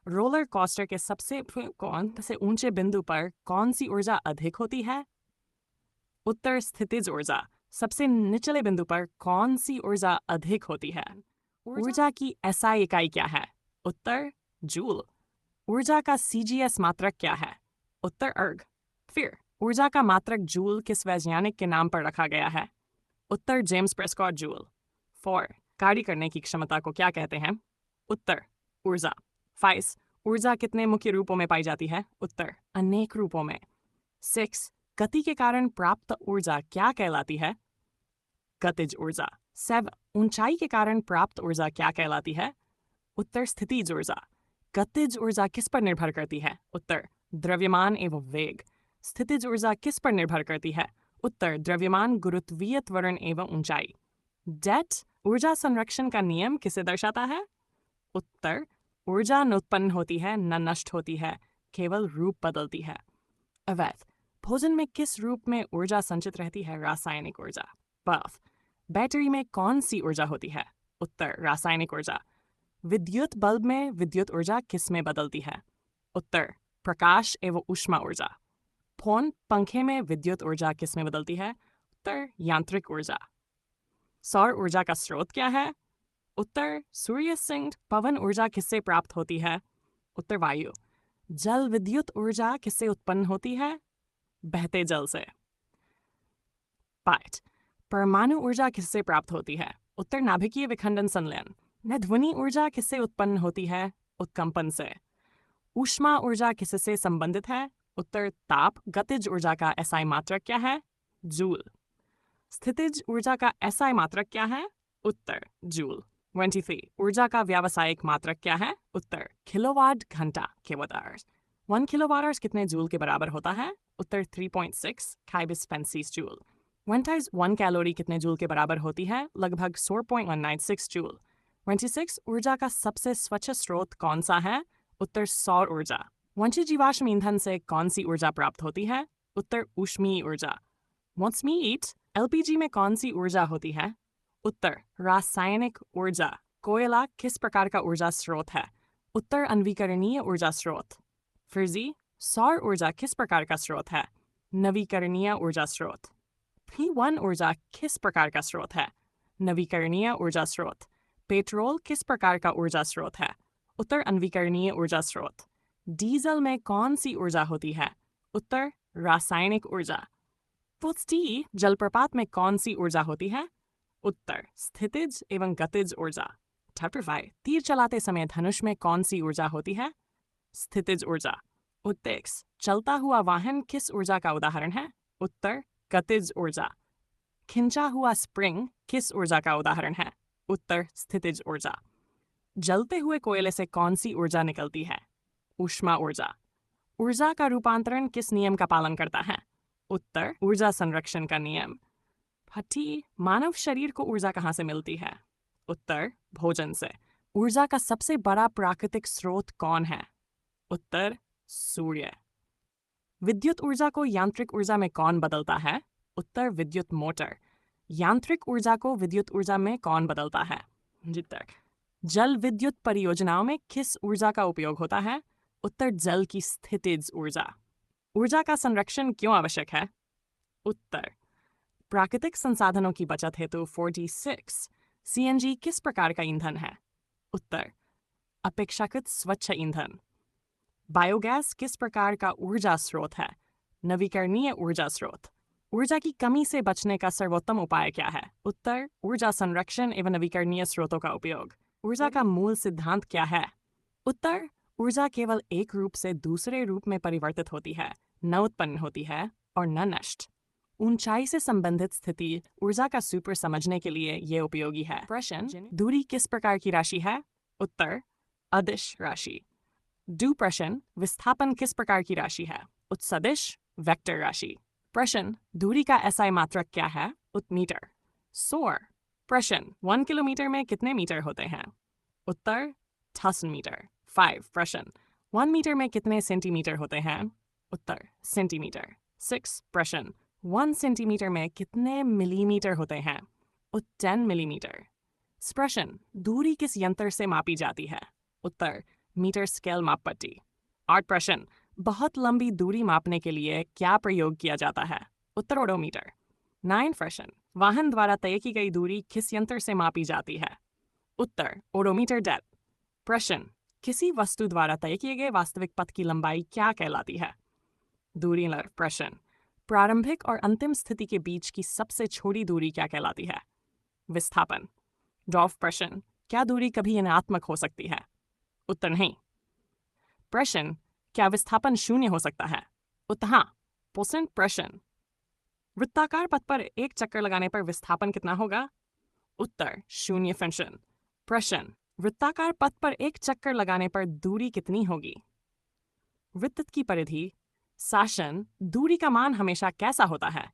रोलर कोस्टर के सबसे कौन से ऊंचे बिंदु पर कौन सी ऊर्जा अधिक होती है? उत्तर स्थितिज ऊर्जा। सबसे निचले बिंदु पर कौन सी ऊर्जा अधिक होती है? ऊर्जा की SI इकाई क्या है? उत्तर जूल। ऊर्जा का CGS मात्रक क्या है? उत्तर अर्ग। फिर ऊर्जा का मात्रक जूल किस वैज्ञानिक के नाम पर रखा गया है? उत्तर जेम्स प्रेस्कॉट जूल। 4 कार्य करने की क्षमता को क्या कहते हैं? उत्तर ऊर्जा। 5 ऊर्जा कितने मुख्य रूपों में पाई जाती है? उत्तर अनेक रूपों में। 6 गति के कारण प्राप्त ऊर्जा क्या कहलाती है? गतिज ऊर्जा। 7 ऊंचाई के कारण प्राप्त ऊर्जा क्या कहलाती है? उत्तर स्थितिज ऊर्जा। गतिज ऊर्जा किस पर निर्भर करती है? उत्तर द्रव्यमान एवं वेग। स्थितिज ऊर्जा किस पर निर्भर करती है? उत्तर द्रव्यमान, गुरुत्वीय त्वरण एवं ऊंचाई। डेट ऊर्जा संरक्षण का नियम किसे दर्शाता है? उत्तर ऊर्जा न उत्पन्न होती है न नष्ट होती है, केवल रूप बदलती है। अवैध भोजन में किस रूप में ऊर्जा संचित रहती है? रासायनिक ऊर्जा। बर्फ बैटरी में कौन सी ऊर्जा होती है? उत्तर रासायनिक ऊर्जा। विद्युत बल्ब में विद्युत ऊर्जा किस में बदलती है? उत्तर प्रकाश एवं ऊष्मा ऊर्जा। फोन पंखे में विद्युत ऊर्जा किस में बदलती है? उत्तर यांत्रिक ऊर्जा। सौर ऊर्जा का स्रोत क्या है? उत्तर सूर्य सिंह पवन ऊर्जा किससे प्राप्त होती है? उत्तर वायु। जल विद्युत ऊर्जा किससे उत्पन्न होती है? बहते जल से। 5. परमाणु ऊर्जा किससे प्राप्त होती है? उत्तर नाभिकीय विखंडन संलयन। ध्वनि ऊर्जा किससे उत्पन्न होती है? उत्कंपन से। ऊष्मा ऊर्जा किससे संबंधित है? उत्तर ताप। गतिज ऊर्जा का एसआई मात्रक क्या है? जूल। स्थितिज ऊर्जा का एसआई मात्रक क्या है? उत्तर जूल। 23. ऊर्जा का व्यावसायिक मात्रक क्या है? उत्तर किलोवाट घंटा किलोवाट आवर्स। 1 किलोवाट आवर्स कितने जूल के बराबर होता है? उत्तर 3.6 काइबिस पेंसीस जूल। 1 टाइम्स 1 कैलोरी कितने जूल के बराबर होती है? लगभग 4.196 जूल। 26. ऊर्जा का सबसे स्वच्छ स्रोत कौन सा है? उत्तर सौर ऊर्जा। वंशी जीवाश्म ईंधन से कौन सी ऊर्जा प्राप्त होती है? उत्तर ऊष्मीय ऊर्जा। Wants me eat? एलपीजी में कौन सी ऊर्जा होती है? उत्तर रासायनिक ऊर्जा। कोयला किस प्रकार का ऊर्जा स्रोत है? उत्तर नवीकरणीय ऊर्जा स्रोत। फिर सौर ऊर्जा किस प्रकार का स्रोत है? नवीकरणीय ऊर्जा स्रोत। P1 ऊर्जा किस प्रकार का स्रोत है? नवीकरणीय ऊर्जा स्रोत। पेट्रोल किस प्रकार का ऊर्जा स्रोत है? उत्तर नवीकरणीय ऊर्जा स्रोत। डीजल में कौन सी ऊर्जा होती है? उत्तर रासायनिक ऊर्जा। पुष्टि जलप्रपात में कौन सी ऊर्जा होती है? उत्तर स्थितिज एवं गतिज ऊर्जा। Chapter 5. तीर चलाते समय धनुष में कौन सी ऊर्जा होती है? स्थितिज ऊर्जा। उत्तेक्स चलता हुआ वाहन किस ऊर्जा का उदाहरण है? उत्तर गतिज ऊर्जा। खिंचा हुआ स्प्रिंग किस ऊर्जा का उदाहरण है? उत्तर स्थितिज ऊर्जा। जलते हुए कोयले से कौन सी ऊर्जा निकलती है? ऊष्मा ऊर्जा। ऊर्जा का रूपांतरण किस नियम का पालन करता है? उत्तर ऊर्जा संरक्षण का नियम। फटी मानव शरीर को ऊर्जा कहाँ से मिलती है? उत्तर भोजन से। ऊर्जा का सबसे बड़ा प्राकृतिक स्रोत कौन है? उत्तर सूर्य। विद्युत ऊर्जा को यांत्रिक ऊर्जा में कौन बदलता है? उत्तर विद्युत मोटर। यांत्रिक ऊर्जा को विद्युत ऊर्जा में कौन बदलता है? जितर। जल विद्युत परियोजनाओं में किस ऊर्जा का उपयोग होता है? उत्तर जल की स्थितिज ऊर्जा। ऊर्जा का संरक्षण क्यों आवश्यक है? उत्तर प्राकृतिक संसाधनों की बचत हेतु 46 सीएनजी किस प्रकार का ईंधन है? उत्तर अपेक्षाकृत स्वच्छ ईंधन। बायोगैस किस प्रकार का ऊर्जा स्रोत है? नवीकरणीय ऊर्जा स्रोत। ऊर्जा की कमी से बचने का सर्वोत्तम उपाय क्या है? उत्तर ऊर्जा संरक्षण एवं नवीकरणीय स्रोतों का उपयोग। ऊर्जा का मूल सिद्धांत क्या है? उत्तर ऊर्जा केवल एक रूप से दूसरे रूप में परिवर्तित होती है, न उत्पन्न होती है और न नष्ट। ऊंचाई से संबंधित स्थिति ऊर्जा का सूत्र समझने के लिए ये उपयोगी है। प्रश्न दूरी किस प्रकार की राशि है? उत्तर अदिश राशि। डू प्रश्न विस्थापन किस प्रकार की राशि है? उत्सदिश वेक्टर राशि। प्रश्न दूरी का एसआई मात्रक क्या है? मीटर। सोर। प्रश्न 1 किलोमीटर में कितने मीटर होते हैं? उत्तर 1000 मीटर। 5. प्रश्न 1 मीटर में कितने सेंटीमीटर होते हैं? उत्तर सेंटीमीटर। 6. प्रश्न 1 सेंटीमीटर में कितने मिलीमीटर होते हैं? 10 मिलीमीटर। प्रश्न दूरी किस यंत्र से मापी जाती है? उत्तर मीटर स्केल मापपट्टी। 8. प्रश्न बहुत लंबी दूरी मापने के लिए क्या प्रयोग किया जाता है? उत्तर ओडोमीटर। 9. प्रश्न वाहन द्वारा तय की गई दूरी किस यंत्र से मापी जाती है? उत्तर ओडोमीटर डेप्थ। प्रश्न किसी वस्तु द्वारा तय किए गए वास्तविक पथ की लंबाई क्या कहलाती है? दूरी लर। प्रश्न प्रारंभिक और अंतिम स्थिति के बीच की सबसे छोटी दूरी क्या कहलाती है? विस्थापन। डॉफ। प्रश्न क्या दूरी कभी ऋणात्मक हो सकती है? उत्तर नहीं। प्रश्न क्या विस्थापन शून्य हो सकता है? उत्तर हाँ। % प्रश्न वृत्ताकार पथ पर एक चक्कर लगाने पर विस्थापन कितना होगा? उत्तर 0%। प्रश्न वृत्ताकार पथ पर एक चक्कर लगाने पर दूरी कितनी होगी? वृत्त की परिधि। शासन दूरी का मान हमेशा कैसा होता है?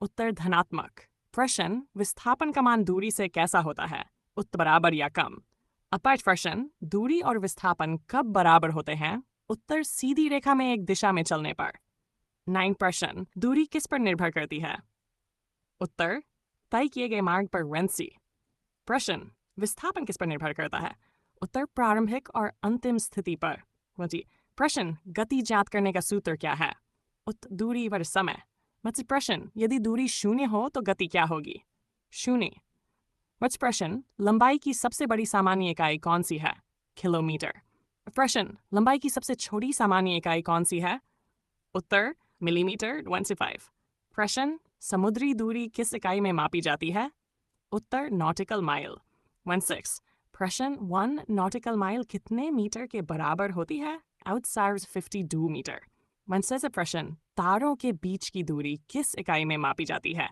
उत्तर धनात्मक। प्रश्न विस्थापन का मान दूरी से कैसा होता है? उत्तर बराबर या कम। अपार्ट प्रश्न दूरी और विस्थापन कब बराबर होते हैं? उत्तर सीधी रेखा में एक दिशा में चलने पर। 9. प्रश्न दूरी किस पर निर्भर करती है? उत्तर तय किए गए मार्ग पर वेंसी। प्रश्न विस्थापन किस पर निर्भर करता है? उत्तर प्रारंभिक और अंतिम स्थिति पर। प्रश्न गति ज्ञात करने का सूत्र क्या है? उत्तर दूरी वर समय। प्रश्न यदि दूरी 0 हो तो गति क्या होगी? 0। वच प्रश्न, लंबाई की सबसे बड़ी सामान्य इकाई कौन सी है? किलोमीटर। प्रश्न, लंबाई की सबसे छोटी सामान्य इकाई कौन सी है? उत्तर, मिलीमीटर 1 से 5। प्रश्न, समुद्री दूरी किस इकाई में मापी जाती है? उत्तर, नॉटिकल माइल 16। प्रश्न, 1 नॉटिकल माइल कितने मीटर के बराबर होती है? Outside 52 metre. 16 प्रश्न, तारों के बीच की दूरी किस इकाई में मापी जाती है?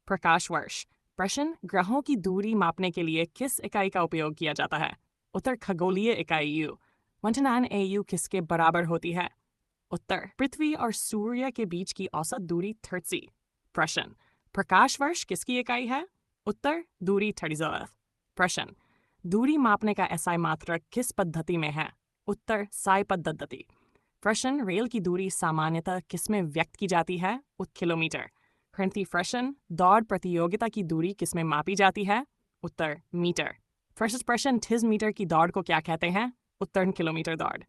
प्रकाश वर्ष। प्रश्न, ग्रहों की दूरी मापने के लिए किस इकाई का उपयोग किया जाता है? उत्तर, खगोलीय इकाई यू 29 AU किसके बराबर होती है? उत्तर, पृथ्वी और सूर्य के बीच की औसत दूरी 30। प्रश्न, प्रकाश वर्ष किसकी इकाई है? उत्तर, दूरी 30। प्रश्न, दूरी मापने का SI मात्रक किस पद्धति में है? उत्तर, साई पद्धति। प्रश्न, रेल की दूरी सामान्यतः किसमें व्यक्त की जाती है? किलोमीटर। प्रश्न, दौड़ प्रतियोगिता की दूरी किसमें मापी जाती है? उत्तर, मीटर। प्रश्न, 30 मीटर की दौड़ को क्या कहते हैं? उत्तर, किलोमीटर दौड़।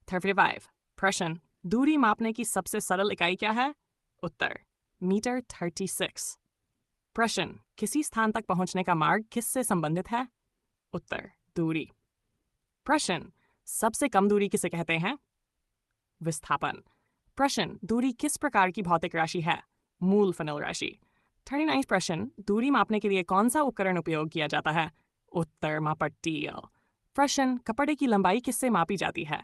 35 प्रश्न, दूरी मापने की सबसे सरल इकाई क्या है? उत्तर, मीटर 36। प्रश्न, किसी स्थान तक पहुंचने का मार्ग किससे संबंधित है? उत्तर, दूरी। प्रश्न, सबसे कम दूरी किसे कहते हैं? विस्थापन। प्रश्न, दूरी किस प्रकार की भौतिक राशि है? मूल फनल राशि। 39 प्रश्न, दूरी मापने के लिए कौन सा उपकरण उपयोग किया जाता है? उत्तर, मापट्टीय। प्रश्न, कपड़े की लंबाई किससे मापी जाती है?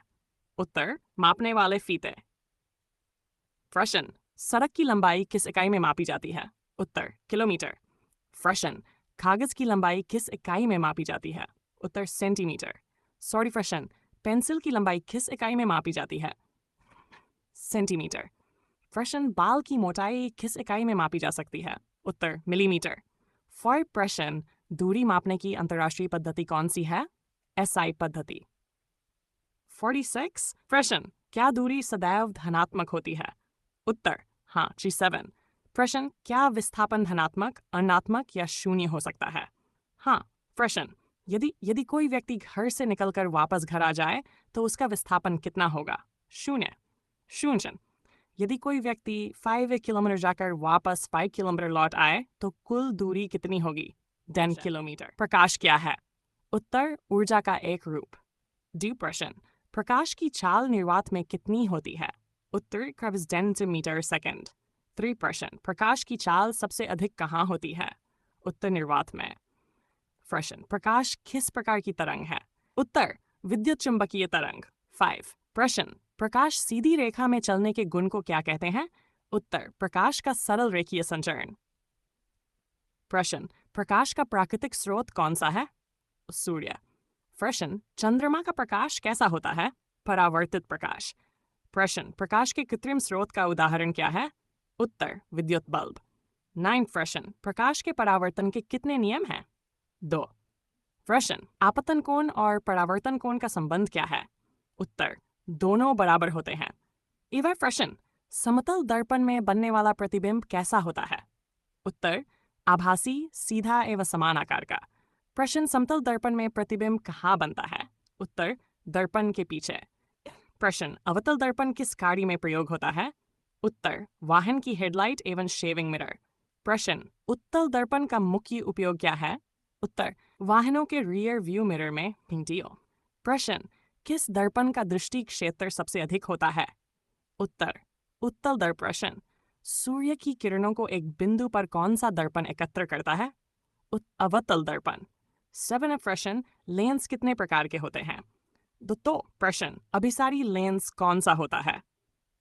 उत्तर, मापने वाले फीते। प्रश्न, सड़क की लंबाई किस इकाई में मापी जाती है? उत्तर, किलोमीटर। प्रश्न, कागज की लंबाई किस इकाई में मापी जाती है? उत्तर, सेंटीमीटर। प्रश्न, पेंसिल की लंबाई किस इकाई में मापी जाती है? सेंटीमीटर। प्रश्न, बाल की मोटाई किस इकाई में मापी जा सकती है? उत्तर, मिलीमीटर। प्रश्न, दूरी मापने की अंतर्राष्ट्रीय पद्धति कौन सी है? SI पद्धति। 46 प्रश्न, क्या दूरी सदैव धनात्मक होती है? उत्तर, हाँ, G7। प्रश्न, क्या विस्थापन धनात्मक, ऋणात्मक या शून्य हो सकता है? हाँ। प्रश्न, यदि कोई व्यक्ति घर से निकलकर वापस घर आ जाए तो उसका विस्थापन कितना होगा? शून्य। यदि कोई व्यक्ति 5 किलोमीटर जाकर वापस 5 किलोमीटर लौट आए तो कुल दूरी कितनी होगी? 10 किलोमीटर। प्रकाश क्या है? उत्तर, ऊर्जा का एक रूप। प्रश्न, प्रकाश की चाल निर्वात में कितनी होती है? उत्तर, करीब 10 मीटर सेकंड। प्रश्न, प्रकाश की चाल सबसे अधिक कहाँ होती है? उत्तर, निर्वात में। प्रश्न, प्रकाश किस प्रकार की तरंग है? उत्तर, विद्युत चुंबकीय तरंग। 5 प्रश्न, प्रकाश सीधी रेखा में चलने के गुण को क्या कहते हैं? उत्तर, प्रकाश का सरल रेखीय संचरण। प्रश्न, प्रकाश का प्राकृतिक स्रोत कौन सा है? सूर्य। प्रश्न, चंद्रमा का प्रकाश कैसा होता है? परावर्तित प्रकाश। प्रश्न, प्रकाश के कृत्रिम स्रोत का उदाहरण क्या है? उत्तर, विद्युत बल्ब। 9 प्रश्न, प्रकाश के परावर्तन के कितने नियम हैं? 2 प्रश्न, आपतन कोण और परावर्तन कोण का संबंध क्या है? उत्तर, दोनों बराबर होते हैं। प्रश्न, समतल दर्पण में बनने वाला प्रतिबिंब कैसा होता है? उत्तर, आभासी, सीधा एवं समान आकार का। प्रश्न, समतल दर्पण में प्रतिबिंब कहाँ बनता है? उत्तर, दर्पण के पीछे। प्रश्न, अवतल दर्पण किस कार्य में प्रयोग होता है? उत्तर, वाहन की हेडलाइट एवं शेविंग मिरर। प्रश्न, उत्तल दर्पण का मुख्य उपयोग क्या है? उत्तर, वाहनों के रियर व्यू मिरर में भिंटियों। प्रश्न, किस दर्पण का दृष्टि क्षेत्र सबसे अधिक होता है? उत्तर, उत्तल दर्पण। सूर्य की किरणों को एक बिंदु पर कौन सा दर्पण एकत्र करता है? अवतल दर्पण। 7 प्रश्न, लेंस कितने प्रकार के होते हैं? तो प्रश्न, अभिसारी लेंस कौन सा होता है?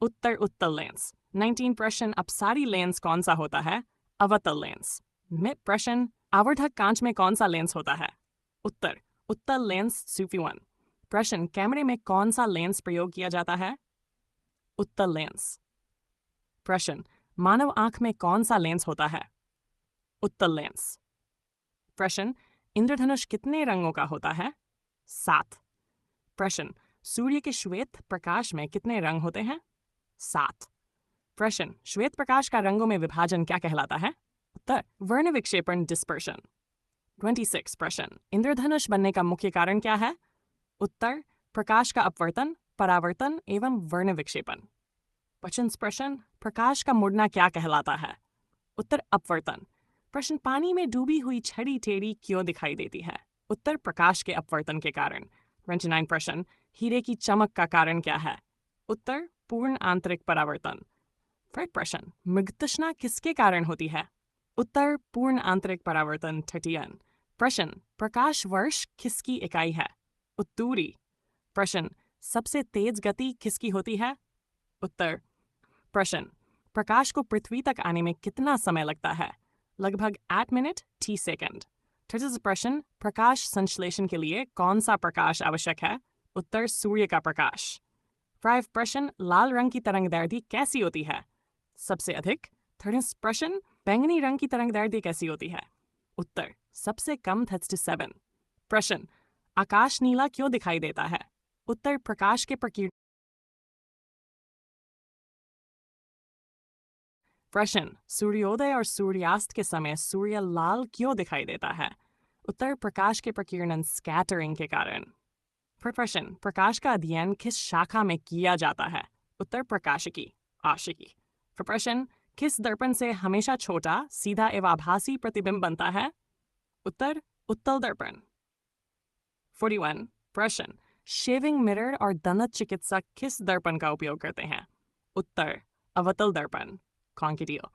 उत्तर, उत्तल लेंस। 19 प्रश्न, अपसारी लेंस कौन सा होता है? अवतल लेंस। प्रश्न, आवर्धक कांच में कौन सा लेंस होता है? उत्तर, उत्तल लेंस सुफी 1। प्रश्न, कैमरे में कौन सा लेंस प्रयोग किया जाता है? उत्तल लेंस। प्रश्न, मानव आंख में कौन सा लेंस होता है? उत्तल लेंस। प्रश्न, इंद्रधनुष कितने रंगों का होता है? 7। प्रश्न, सूर्य के श्वेत प्रकाश में कितने रंग होते हैं? 7। प्रश्न, श्वेत प्रकाश का रंगों में विभाजन क्या कहलाता है? उत्तर, वर्ण विक्षेपण डिस्पर्शन। 26 प्रश्न, इंद्रधनुष बनने का मुख्य कारण क्या है? उत्तर, प्रकाश का अपवर्तन, परावर्तन एवं वर्ण विक्षेपण। 25 प्रश्न, प्रकाश का मुड़ना क्या कहलाता है? उत्तर, अपवर्तन। प्रश्न, पानी में डूबी हुई छड़ी टेढ़ी क्यों दिखाई देती है? उत्तर, प्रकाश के अपवर्तन के कारण। 29 प्रश्न, हीरे की चमक का कारण क्या है? उत्तर, पूर्ण आंतरिक परावर्तन। फिर प्रश्न, मृगतृष्णा किसके कारण होती है? उत्तर, पूर्ण आंतरिक परावर्तन। 31 प्रश्न, प्रकाश वर्ष किसकी इकाई है? उत्तरी। प्रश्न, सबसे तेज गति किसकी होती है? उत्तर। प्रश्न, प्रकाश को पृथ्वी तक आने में कितना समय लगता है? लगभग 8 मिनट 30 सेकंड। 30 प्रश्न, प्रकाश संश्लेषण के लिए कौन सा प्रकाश आवश्यक है? उत्तर, सूर्य का प्रकाश। 5 प्रश्न, लाल रंग की तरंगदैर्ध्य कैसी होती है? सबसे अधिक। 30 प्रश्न, बैंगनी रंग की तरंगदैर्ध्य कैसी होती है? उत्तर, सबसे कम। 37 प्रश्न, आकाश नीला क्यों दिखाई देता है? उत्तर, प्रकाश के प्रकीर्णन। प्रश्न, सूर्योदय और सूर्यास्त के समय सूर्य लाल क्यों दिखाई देता है? उत्तर, प्रकाश के प्रकीर्णन स्कैटरिंग के कारण। फिर प्रश्न, प्रकाश का अध्ययन किस शाखा में किया जाता है? उत्तर, प्रकाशिकी, आशिकी। फिर प्रश्न, किस दर्पण से हमेशा छोटा, सीधा एवं आभासी प्रतिबिंब बनता है? उत्तर, उत्तल दर्पण। 41 प्रश्न, शेविंग मिरर और दंत चिकित्सक किस दर्पण का उपयोग करते हैं? उत्तर, अवतल दर्पण, कॉन्केडियो।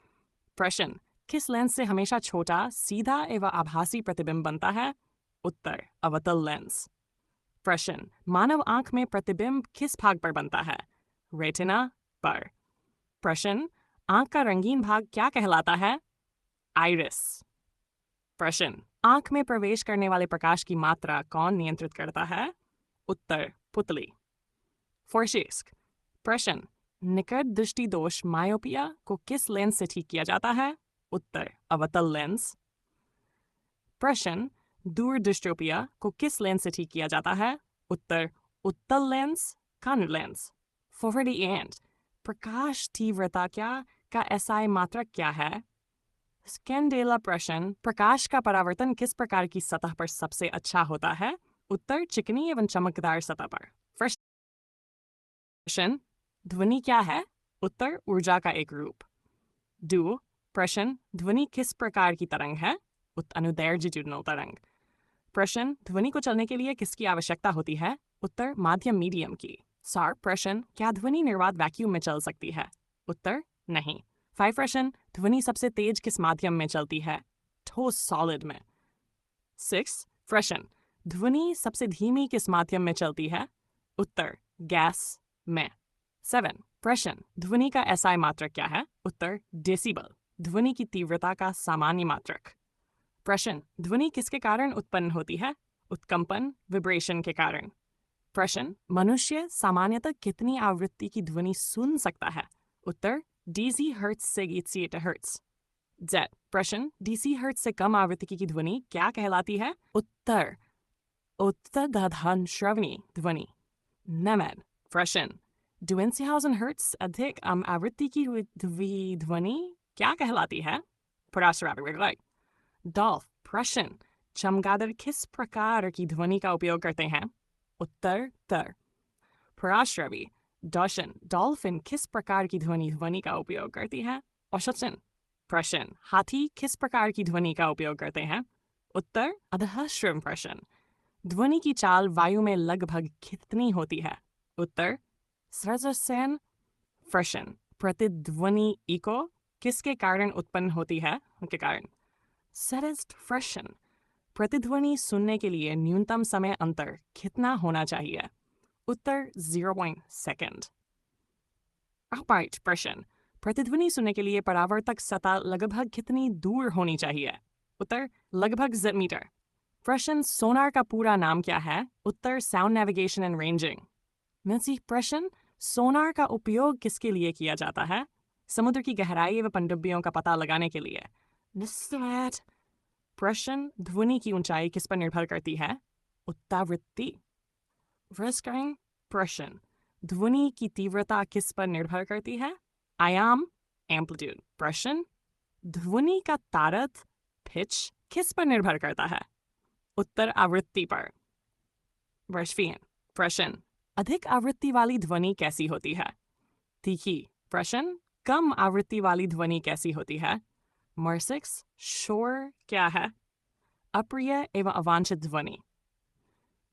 प्रश्न, किस लेंस से हमेशा छोटा, सीधा एवं आभासी प्रतिबिंब बनता है? उत्तर, अवतल लेंस। प्रश्न, मानव आंख में प्रतिबिंब किस भाग पर बनता है? रेटिना पर। प्रश्न, आंख का रंगीन भाग क्या कहलाता है? आइरिस। प्रश्न, आंख में प्रवेश करने वाले प्रकाश की मात्रा कौन नियंत्रित करता है? उत्तर, पुतली। 46 प्रश्न, निकट दृष्टि दोष मायोपिया को किस लेंस से ठीक किया जाता है? उत्तर, अवतल लेंस। प्रश्न, दूर डिस्ट्रोपिया को किस लेंस से ठीक किया जाता है? उत्तर, उत्तल लेंस, कानु लेंस। 48 प्रकाश तीव्रता का एसआई मात्रक क्या है? स्कैंडेला प्रश्न, प्रकाश का परावर्तन किस प्रकार की सतह पर सबसे अच्छा होता है? उत्तर, चिकनी एवं चमकदार सतह पर। प्रश्न, ध्वनि क्या है? उत्तर, ऊर्जा का एक रूप। डू प्रश्न, ध्वनि किस प्रकार की तरंग है? अनुदैर्घ्य तरंग। प्रश्न, ध्वनि को चलने के लिए किसकी आवश्यकता होती है? उत्तर, माध्यम मीडियम की। सार प्रश्न, क्या ध्वनि निर्वात वैक्यूम में चल सकती है? उत्तर, नहीं। 5 प्रश्न, ध्वनि सबसे तेज किस माध्यम में चलती है? ठोस सॉलिड में। 6 प्रश्न, ध्वनि सबसे धीमी किस माध्यम में चलती है? उत्तर, गैस में। 7 प्रश्न, ध्वनि का एसआई मात्रक क्या है? उत्तर, डेसिबल, ध्वनि की तीव्रता का सामान्य मात्रक। प्रश्न, ध्वनि किसके कारण उत्पन्न होती है? उत्कंपन, विब्रेशन के कारण। प्रश्न, मनुष्य सामान्यतः कितनी आवृत्ति की ध्वनि सुन सकता है? उत्तर, डीसी हर्ट्ज से 80 हर्ट्ज। जेड प्रश्न, डीसी हर्ट्ज से कम आवृत्ति की ध्वनि क्या कहलाती है? उत्तर, उत्तरधाधन श्रवणी ध्वनि। नेमेन प्रश्न, डुएन्सिहाउजन हर्ट्ज अधिक आवृत्ति की ध्वनि क्या कहलाती है? पराशराविक। डॉल्फ प्रश्न, चमगादड़ किस प्रकार की ध्वनि का उपयोग करते हैं? उत्तर, तर। पराश्रवी डॉल्फिन किस प्रकार की ध्वनि का उपयोग करती है? औषधन। प्रश्न, हाथी किस प्रकार की ध्वनि का उपयोग करते हैं? उत्तर, अधःश्रम प्रश्न। ध्वनि की चाल वायु में लगभग कितनी होती है? उत्तर, सर्जसेन। प्रश्न, प्रतिध्वनि इको किसके कारण उत्पन्न होती है? उनके कारण। सरेस्ट प्रश्न, प्रतिध्वनि सुनने के लिए न्यूनतम समय अंतर कितना होना चाहिए? उत्तर, 0.1 सेकंड। प्रश्न, प्रतिध्वनि सुनने के लिए परावर्तक सतह लगभग कितनी दूर होनी चाहिए? उत्तर, लगभग मीटर। प्रश्न, सोनार का पूरा नाम क्या है? उत्तर, साउंड नेविगेशन एंड रेंजिंग। मिलसी प्रश्न, सोनार का उपयोग किसके लिए किया जाता है? समुद्र की गहराई व पनडुब्बियों का पता लगाने के लिए। प्रश्न, ध्वनि की ऊंचाई किस पर निर्भर करती है? उत्तावृत्ति। प्रश्न, ध्वनि की तीव्रता किस पर निर्भर करती है? आयाम, एम्पलीट्यूड। प्रश्न, ध्वनि का तारत, पिच किस पर निर्भर करता है? उत्तर, आवृत्ति पर। प्रश्न, अधिक आवृत्ति वाली ध्वनि कैसी होती है? तीखी। प्रश्न, कम आवृत्ति वाली ध्वनि कैसी होती है? नंबर 6 शोर क्या है? अप्रिय एवं अवांछित ध्वनि।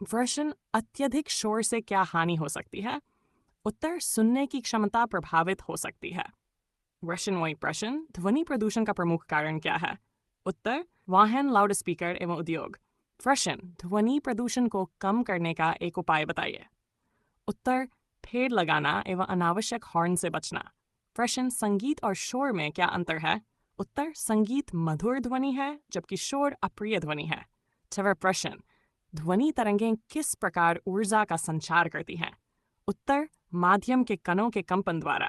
प्रश्न अत्यधिक शोर से क्या हानि हो सकती है? उत्तर सुनने की क्षमता प्रभावित हो सकती है। वही प्रश्न ध्वनि प्रदूषण का प्रमुख कारण क्या है? उत्तर वाहन, लाउड स्पीकर एवं उद्योग। प्रश्न ध्वनि प्रदूषण को कम करने का एक उपाय बताइए। उत्तर पेड़ लगाना एवं अनावश्यक हॉर्न से बचना। प्रश्न संगीत और शोर में क्या अंतर है? उत्तर संगीत मधुर ध्वनि है जबकि शोर अप्रिय ध्वनि है। छठवां प्रश्न ध्वनि तरंगें किस प्रकार ऊर्जा का संचार करती हैं? उत्तर माध्यम के कणों के कंपन द्वारा।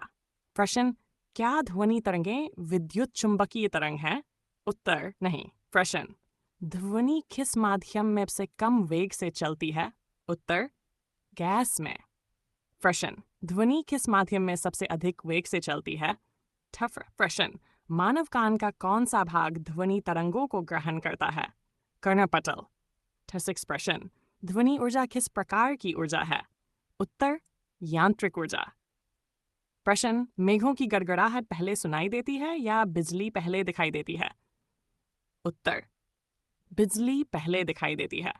प्रश्न क्या ध्वनि तरंगें विद्युत चुंबकीय तरंग हैं? उत्तर नहीं। प्रश्न ध्वनि किस माध्यम में से कम वेग से चलती है? उत्तर गैस में। प्रश्न ध्वनि किस माध्यम में सबसे अधिक वेग से चलती है? छठवां प्रश्न मानव कान का कौन सा भाग ध्वनि तरंगों को ग्रहण करता है? कर्णपटल। छठवां प्रश्न ध्वनि ऊर्जा किस प्रकार की ऊर्जा है? उत्तर यांत्रिक ऊर्जा। प्रश्न मेघों की गड़गड़ाहट पहले सुनाई देती है या बिजली पहले दिखाई देती है? उत्तर बिजली पहले दिखाई देती है।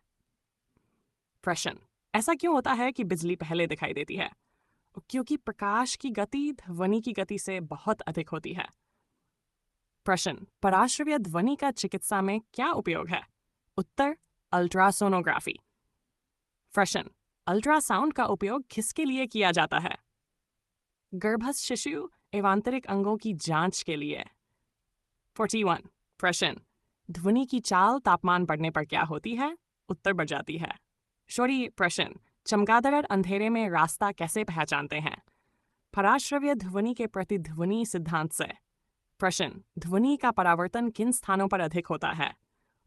प्रश्न ऐसा क्यों होता है कि बिजली पहले दिखाई देती है? क्योंकि प्रकाश की गति ध्वनि की गति से बहुत अधिक होती है। प्रश्न पराश्रव्य ध्वनि का चिकित्सा में क्या उपयोग है? उत्तर अल्ट्रासोनोग्राफी। प्रश्न अल्ट्रासाउंड का उपयोग किसके लिए किया जाता है? गर्भस्थ शिशु एवं आंतरिक अंगों की जांच के लिए। 41 प्रश्न ध्वनि की चाल तापमान बढ़ने पर क्या होती है? उत्तर बढ़ जाती है। शोरी प्रश्न चमगादड़ अंधेरे में रास्ता कैसे पहचानते हैं? पराश्रव्य ध्वनि के प्रतिध्वनि सिद्धांत से। प्रश्न ध्वनि का परावर्तन किन स्थानों पर अधिक होता है?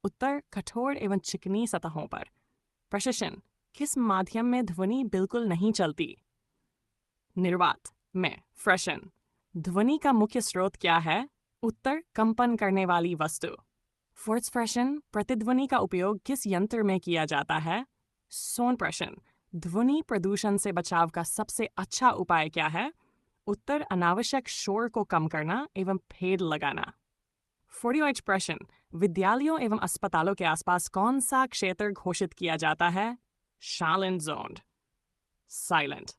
उत्तर कठोर एवं चिकनी सतहों पर। प्रश्न किस माध्यम में ध्वनि बिल्कुल नहीं चलती? निर्वात में। प्रश्न ध्वनि का मुख्य स्रोत क्या है? उत्तर कंपन करने वाली वस्तु। फोर्थ प्रश्न प्रतिध्वनि का उपयोग किस यंत्र में किया जाता है? सोन प्रश्न ध्वनि प्रदूषण से बचाव का सबसे अच्छा उपाय क्या है? उत्तर अनावश्यक शोर को कम करना एवं पेड़ लगाना। 48 प्रश्न विद्यालयों एवं अस्पतालों के आसपास कौन सा क्षेत्र घोषित किया जाता है? Silent zone. साइलेंट।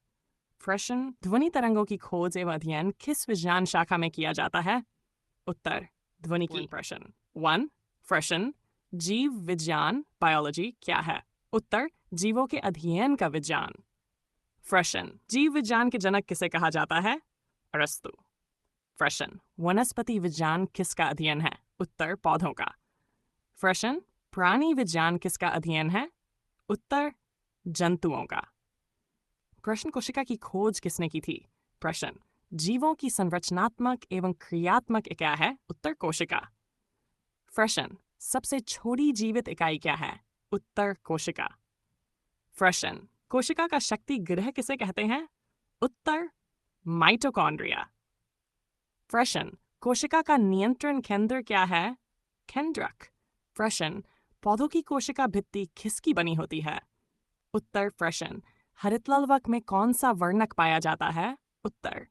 प्रश्न ध्वनि तरंगों की खोज एवं अध्ययन किस विज्ञान शाखा में किया जाता है? उत्तर ध्वनिकी। प्रश्न 1 प्रश्न जीव विज्ञान बायोलॉजी क्या है? उत्तर जीवों के अध्ययन का विज्ञान। प्रश्न जीव विज्ञान के जनक किसे कहा जाता है? अरस्तु। प्रश्न वनस्पति विज्ञान किसका अध्ययन है? उत्तर पौधों का। प्रश्न प्राणी विज्ञान किसका अध्ययन है? उत्तर जंतुओं का। प्रश्न कोशिका की खोज किसने की थी? प्रश्न जीवों की संरचनात्मक एवं क्रियात्मक क्या है? उत्तर कोशिका। प्रश्न सबसे छोटी जीवित इकाई क्या है? उत्तर कोशिका। प्रश्न कोशिका का शक्ति गृह किसे कहते हैं? उत्तर माइटोकॉन्ड्रिया। प्रश्न कोशिका का नियंत्रण केंद्र क्या है? केंद्रक। प्रश्न पौधों की कोशिका भित्ति किसकी बनी होती है? उत्तर प्रश्न हरितलवक में कौन सा वर्णक पाया जाता है? उत्तर।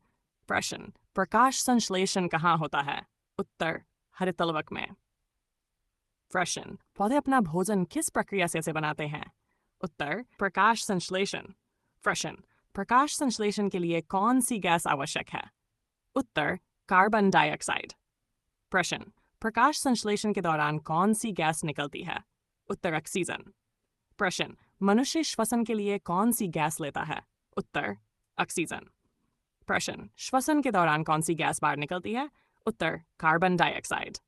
प्रश्न प्रकाश संश्लेषण कहाँ होता है? उत्तर हरितलवक में। प्रश्न पौधे अपना भोजन किस प्रक्रिया से बनाते हैं? उत्तर प्रकाश संश्लेषण। प्रश्न प्रकाश संश्लेषण के लिए कौन सी गैस आवश्यक है? उत्तर कार्बन डाइऑक्साइड। प्रश्न प्रकाश संश्लेषण के दौरान कौन सी गैस निकलती है? उत्तर ऑक्सीजन। प्रश्न मनुष्य श्वसन के लिए कौन सी गैस लेता है? उत्तर ऑक्सीजन। प्रश्न श्वसन के दौरान कौन सी गैस बाहर निकलती है? उत्तर कार्बन डाइऑक्साइड।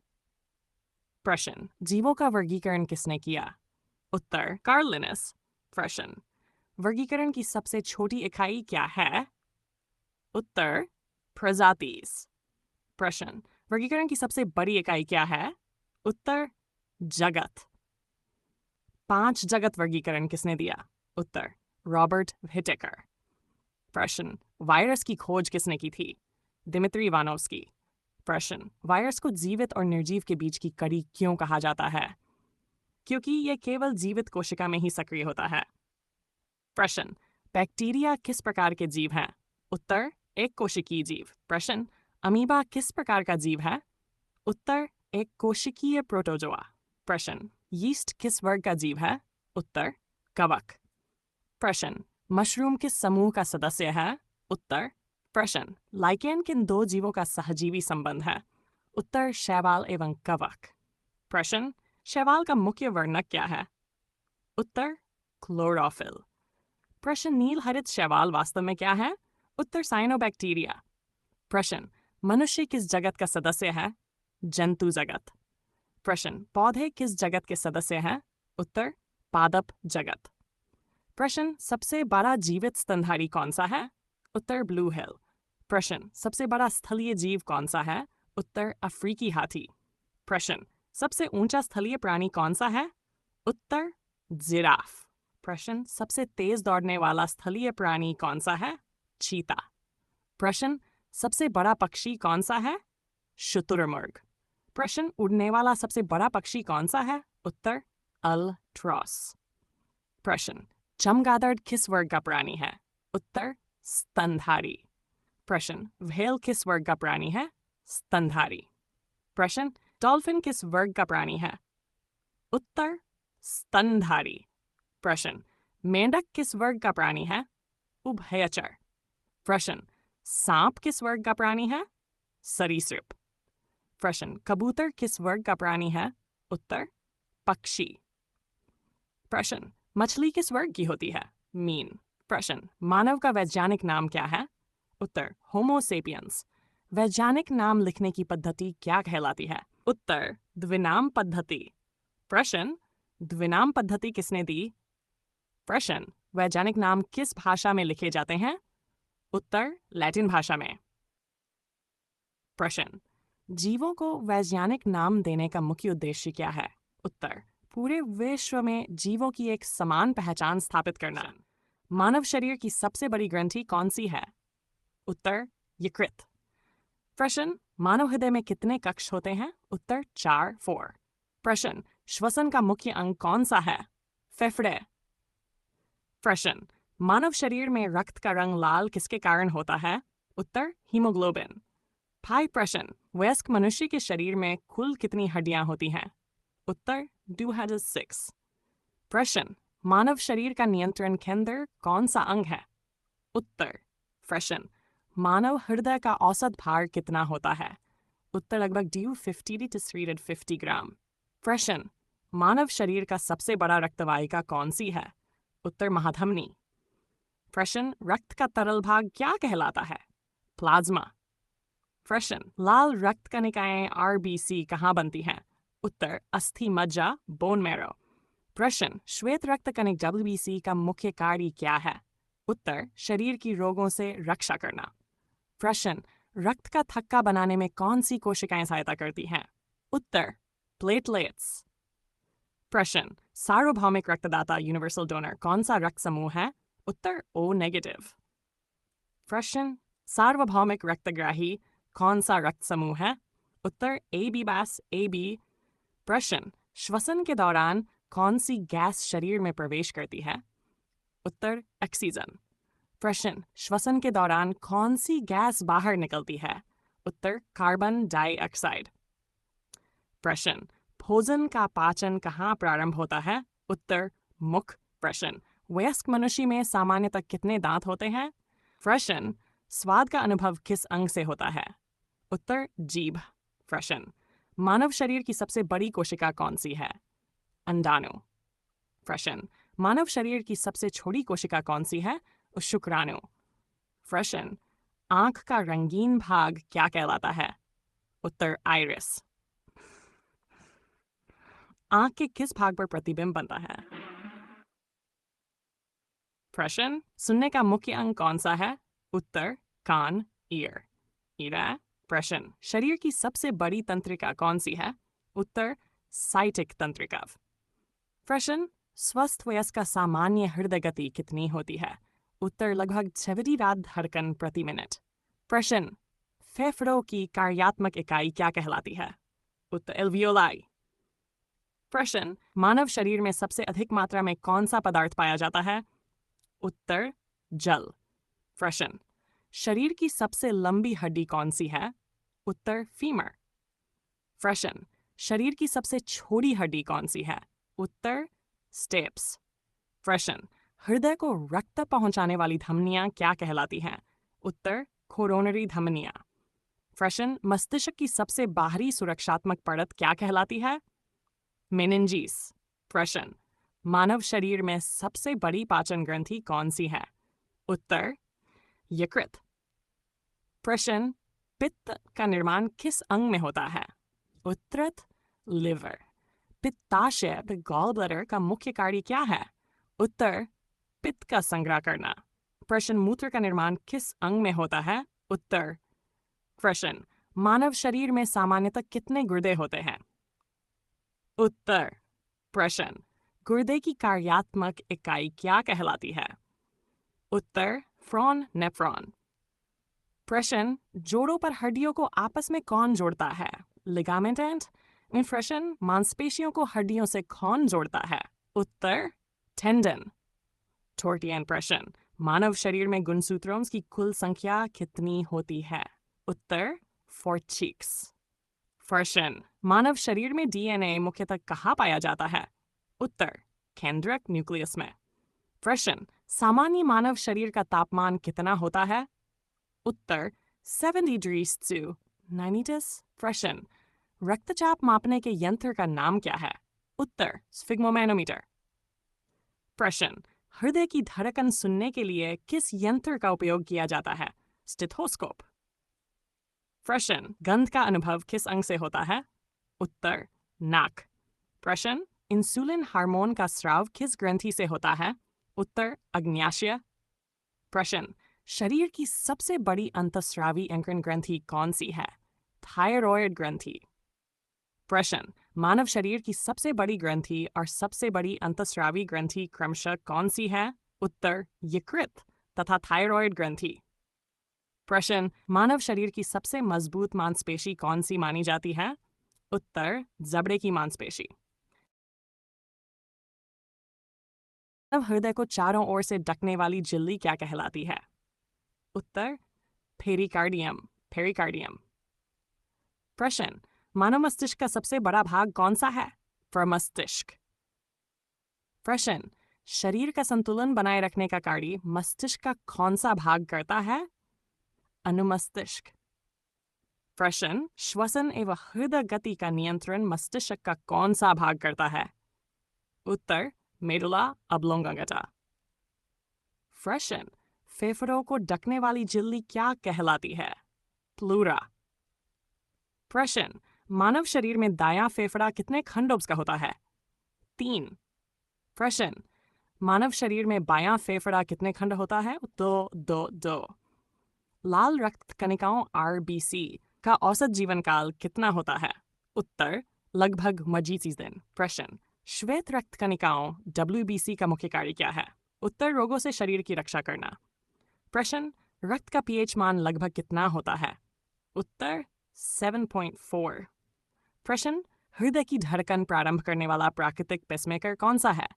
प्रश्न जीवों का वर्गीकरण किसने किया? उत्तर कार्ल लिनस। प्रश्न वर्गीकरण की सबसे छोटी इकाई क्या है? उत्तर प्रजातिज। प्रश्न वर्गीकरण की सबसे बड़ी इकाई क्या है? उत्तर जगत। 5 जगत वर्गीकरण किसने दिया? उत्तर रॉबर्ट व्हिटेकर। प्रश्न वायरस की खोज किसने की थी? Dmitry Ivanovsky. प्रश्न वायरस को जीवित और निर्जीव के बीच की कड़ी क्यों कहा जाता है? क्योंकि यह केवल जीवित कोशिका में ही सक्रिय होता है। प्रश्न बैक्टीरिया किस प्रकार के जीव हैं? उत्तर एक कोशिकीय जीव। प्रश्न अमीबा किस प्रकार का जीव है? उत्तर एक कोशिकीय प्रोटोजोआ। प्रश्न, यीस्ट किस वर्ग का जीव है? उत्तर, कवक। प्रश्न, मशरूम किस समूह का सदस्य है? उत्तर, प्रश्न, लाइकेन किन दो जीवों का सहजीवी संबंध है? उत्तर, शैवाल एवं कवक। प्रश्न, शैवाल का मुख्य वर्णक क्या है? उत्तर, क्लोरोफिल। प्रश्न, नील हरित शैवाल वास्तव में क्या है? उत्तर, साइनोबैक्टीरिया। प्रश्न, मनुष्य किस जगत का सदस्य है? जंतु जगत। प्रश्न, पौधे किस जगत के सदस्य हैं? उत्तर, पादप जगत। प्रश्न, सबसे बड़ा जीवित स्तनधारी कौन सा है? उत्तर, ब्लू व्हेल। प्रश्न, सबसे बड़ा स्थलीय जीव कौन सा है? उत्तर, अफ्रीकी हाथी। प्रश्न, सबसे ऊंचा स्थलीय प्राणी कौन सा है? उत्तर, जिराफ। प्रश्न, सबसे तेज दौड़ने वाला स्थलीय प्राणी कौन सा है? चीता। प्रश्न, सबसे बड़ा पक्षी कौन सा है? शुतुरमुर्ग। प्रश्न, उड़ने वाला सबसे बड़ा पक्षी कौन सा है? उत्तर, अल्ट्रॉस। प्रश्न, चमगादड़ किस वर्ग का प्राणी है? उत्तर, स्तनधारी। प्रश्न, व्हेल किस वर्ग का प्राणी है? स्तनधारी। प्रश्न, डॉल्फिन किस वर्ग का प्राणी है? उत्तर, स्तनधारी। प्रश्न, मेंढक किस वर्ग का प्राणी है? उभयचर। प्रश्न, सांप किस वर्ग का प्राणी है? सरीसृप। प्रश्न, कबूतर किस वर्ग का प्राणी है? उत्तर, पक्षी। प्रश्न, मछली किस वर्ग की होती है? मीन। प्रश्न, मानव का वैज्ञानिक नाम क्या है? उत्तर, होमो सेपियंस। वैज्ञानिक नाम लिखने की पद्धति क्या कहलाती है? उत्तर, द्विनाम पद्धति। प्रश्न, द्विनाम पद्धति किसने दी? प्रश्न, वैज्ञानिक नाम किस भाषा में लिखे जाते हैं? उत्तर, लैटिन भाषा में। प्रश्न, जीवों को वैज्ञानिक नाम देने का मुख्य उद्देश्य क्या है? उत्तर, पूरे विश्व में जीवों की एक समान पहचान स्थापित करना। मानव शरीर की सबसे बड़ी ग्रंथि कौन सी है? उत्तर, यकृत। प्रश्न, मानव हृदय में कितने कक्ष होते हैं? उत्तर, 4। प्रश्न, श्वसन का मुख्य अंग कौन सा है? फेफड़े। प्रश्न, मानव शरीर में रक्त का रंग लाल किसके कारण होता है? उत्तर, हीमोग्लोबिन। प्रश्न, वयस्क मनुष्य के शरीर में कुल कितनी हड्डियां होती हैं? उत्तर, 206। प्रश्न, मानव शरीर का नियंत्रण केंद्र कौन सा अंग है? उत्तर, प्रश्न, मानव हृदय का औसत भार कितना होता है? उत्तर, लगभग 250 ग्राम। प्रश्न, मानव शरीर का सबसे बड़ा रक्तवाहिका कौन सी है? उत्तर, महाधमनी। प्रश्न, रक्त का तरल भाग क्या कहलाता है? प्लाज्मा। प्रश्न, लाल रक्त कणिकाएं RBC कहाँ बनती हैं? उत्तर, अस्थि मज्जा, बोन मैरो। प्रश्न, श्वेत रक्त कणिक WBC का मुख्य कार्य क्या है? उत्तर, शरीर की रोगों से रक्षा करना। प्रश्न, रक्त का थक्का बनाने में कौन सी कोशिकाएं सहायता करती हैं? उत्तर, प्लेटलेट्स। प्रश्न, सार्वभौमिक रक्तदाता यूनिवर्सल डोनर कौन सा रक्त समूह है? उत्तर, O नेगेटिव। प्रश्न, सार्वभौमिक रक्तग्राही कौन सा रक्त समूह है? उत्तर, AB बास AB। प्रश्न, श्वसन के दौरान कौन सी गैस शरीर में प्रवेश करती है? उत्तर, ऑक्सीजन। प्रश्न, श्वसन के दौरान कौन सी गैस बाहर निकलती है? उत्तर, कार्बन डाइऑक्साइड। प्रश्न, भोजन का पाचन कहाँ प्रारंभ होता है? उत्तर, मुख। प्रश्न, वयस्क मनुष्य में सामान्यतः कितने दांत होते हैं? प्रश्न, स्वाद का अनुभव किस अंग से होता है? उत्तर, जीभ। प्रश्न, मानव शरीर की सबसे बड़ी कोशिका कौन सी है? अंडाणु। प्रश्न, मानव शरीर की सबसे छोटी कोशिका कौन सी है? शुक्राणु। प्रश्न, आंख का रंगीन भाग क्या कहलाता है? उत्तर, आइरिस। आंख के किस भाग पर प्रतिबिंब बनता है? प्रश्न, सुनने का मुख्य अंग कौन सा है? उत्तर, कान, ईयर। प्रश्न, शरीर की सबसे बड़ी तंत्रिका कौन सी है? उत्तर, साइटिक तंत्रिका। प्रश्न, स्वस्थ वयस्क का सामान्य हृदय गति कितनी होती है? उत्तर, लगभग 70 धड़कन प्रति मिनट। प्रश्न, फेफड़ों की कार्यात्मक इकाई क्या कहलाती है? उत्तर, एल्वियोलाई। प्रश्न, मानव शरीर में सबसे अधिक मात्रा में कौन सा पदार्थ पाया जाता है? उत्तर, जल। प्रश्न, शरीर की सबसे लंबी हड्डी कौन सी है? उत्तर, फीमर। प्रश्न, शरीर की सबसे छोटी हड्डी कौन सी है? उत्तर स्टेप्स। प्रश्न, हृदय को रक्त पहुंचाने वाली धमनियां क्या कहलाती हैं? उत्तर कोरोनरी धमनियां। प्रश्न, मस्तिष्क की सबसे बाहरी सुरक्षात्मक परत क्या कहलाती है? मेनिंजीस। प्रश्न, मानव शरीर में सबसे बड़ी पाचन ग्रंथि कौन सी है? उत्तर यकृत। प्रश्न, पित्त का निर्माण किस अंग में होता है? उत्तर लिवर। पित्ताशय गॉल ब्लैडर का मुख्य कार्य क्या है? उत्तर पित्त का संग्रह करना। प्रश्न, मूत्र का निर्माण किस अंग में होता है? उत्तर। प्रश्न, मानव शरीर में सामान्यतः कितने गुर्दे होते हैं? उत्तर। प्रश्न, गुर्दे की कार्यात्मक इकाई क्या कहलाती है? उत्तर फ्रॉन नेफ्रॉन। प्रश्न, जोड़ों पर हड्डियों को आपस में कौन जोड़ता है? Ligament and. प्रश्न, मांसपेशियों को हड्डियों से कौन जोड़ता है? उत्तर टेंडन। टोर्टियन प्रश्न, मानव शरीर में गुणसूत्रों की कुल संख्या कितनी होती है? उत्तर 46। प्रश्न, मानव शरीर में डीएनए मुख्यतः कहाँ पाया जाता है? उत्तर केंद्रक न्यूक्लियस में। प्रश्न, सामान्य मानव शरीर का तापमान कितना होता है? उत्तर 70 डिग्रीज to 90। प्रश्न, रक्तचाप मापने के यंत्र का नाम क्या है? उत्तर स्फिग्मोमैनोमीटर। प्रश्न, हृदय की धड़कन सुनने के लिए किस यंत्र का उपयोग किया जाता है? स्टेथोस्कोप। प्रश्न, गंध का अनुभव किस अंग से होता है? उत्तर नाक। प्रश्न, इंसुलिन हार्मोन का स्राव किस ग्रंथि से होता है? उत्तर अग्न्याशय। प्रश्न, शरीर की सबसे बड़ी अंतःस्रावी एंक्रिन ग्रंथि कौन सी है? थायरॉयड ग्रंथि। प्रश्न, मानव शरीर की सबसे बड़ी ग्रंथि और सबसे बड़ी अंतःस्रावी ग्रंथि क्रमशः कौन सी है? उत्तर यकृत तथा थायरॉयड ग्रंथि। प्रश्न, मानव शरीर की सबसे मजबूत मांसपेशी कौन सी मानी जाती है? उत्तर जबड़े की मांसपेशी। मानव हृदय को चारों ओर से ढकने वाली झिल्ली क्या कहलाती है? उत्तर पेरिकार्डियम। पेरिकार्डियम। प्रश्न, मानव मस्तिष्क का सबसे बड़ा भाग कौन सा है? प्रमस्तिष्क। प्रश्न, शरीर का संतुलन बनाए रखने का कार्य मस्तिष्क का कौन सा भाग करता है? अनुमस्तिष्क। प्रश्न, श्वसन एवं हृदय गति का नियंत्रण मस्तिष्क का कौन सा भाग करता है? उत्तर मेडुला ऑब्लोंगाटा। प्रश्न, फेफड़ों को ढकने वाली झिल्ली क्या कहलाती है? प्लूरा। प्रश्न, मानव शरीर में दायां फेफड़ा कितने खंडों का होता है? 3। प्रश्न, मानव शरीर में बायां फेफड़ा कितने खंड होता है? 2, 2, 2। लाल रक्त कणिकाओं RBC का औसत जीवन काल कितना होता है? उत्तर लगभग 25 दिन। प्रश्न, श्वेत रक्त कणिकाओं WBC का मुख्य कार्य क्या है? उत्तर रोगों से शरीर की रक्षा करना। प्रश्न, रक्त का pH मान लगभग कितना होता है? उत्तर 7.4। प्रश्न, हृदय की धड़कन प्रारंभ करने वाला प्राकृतिक पेसमेकर कौन सा है?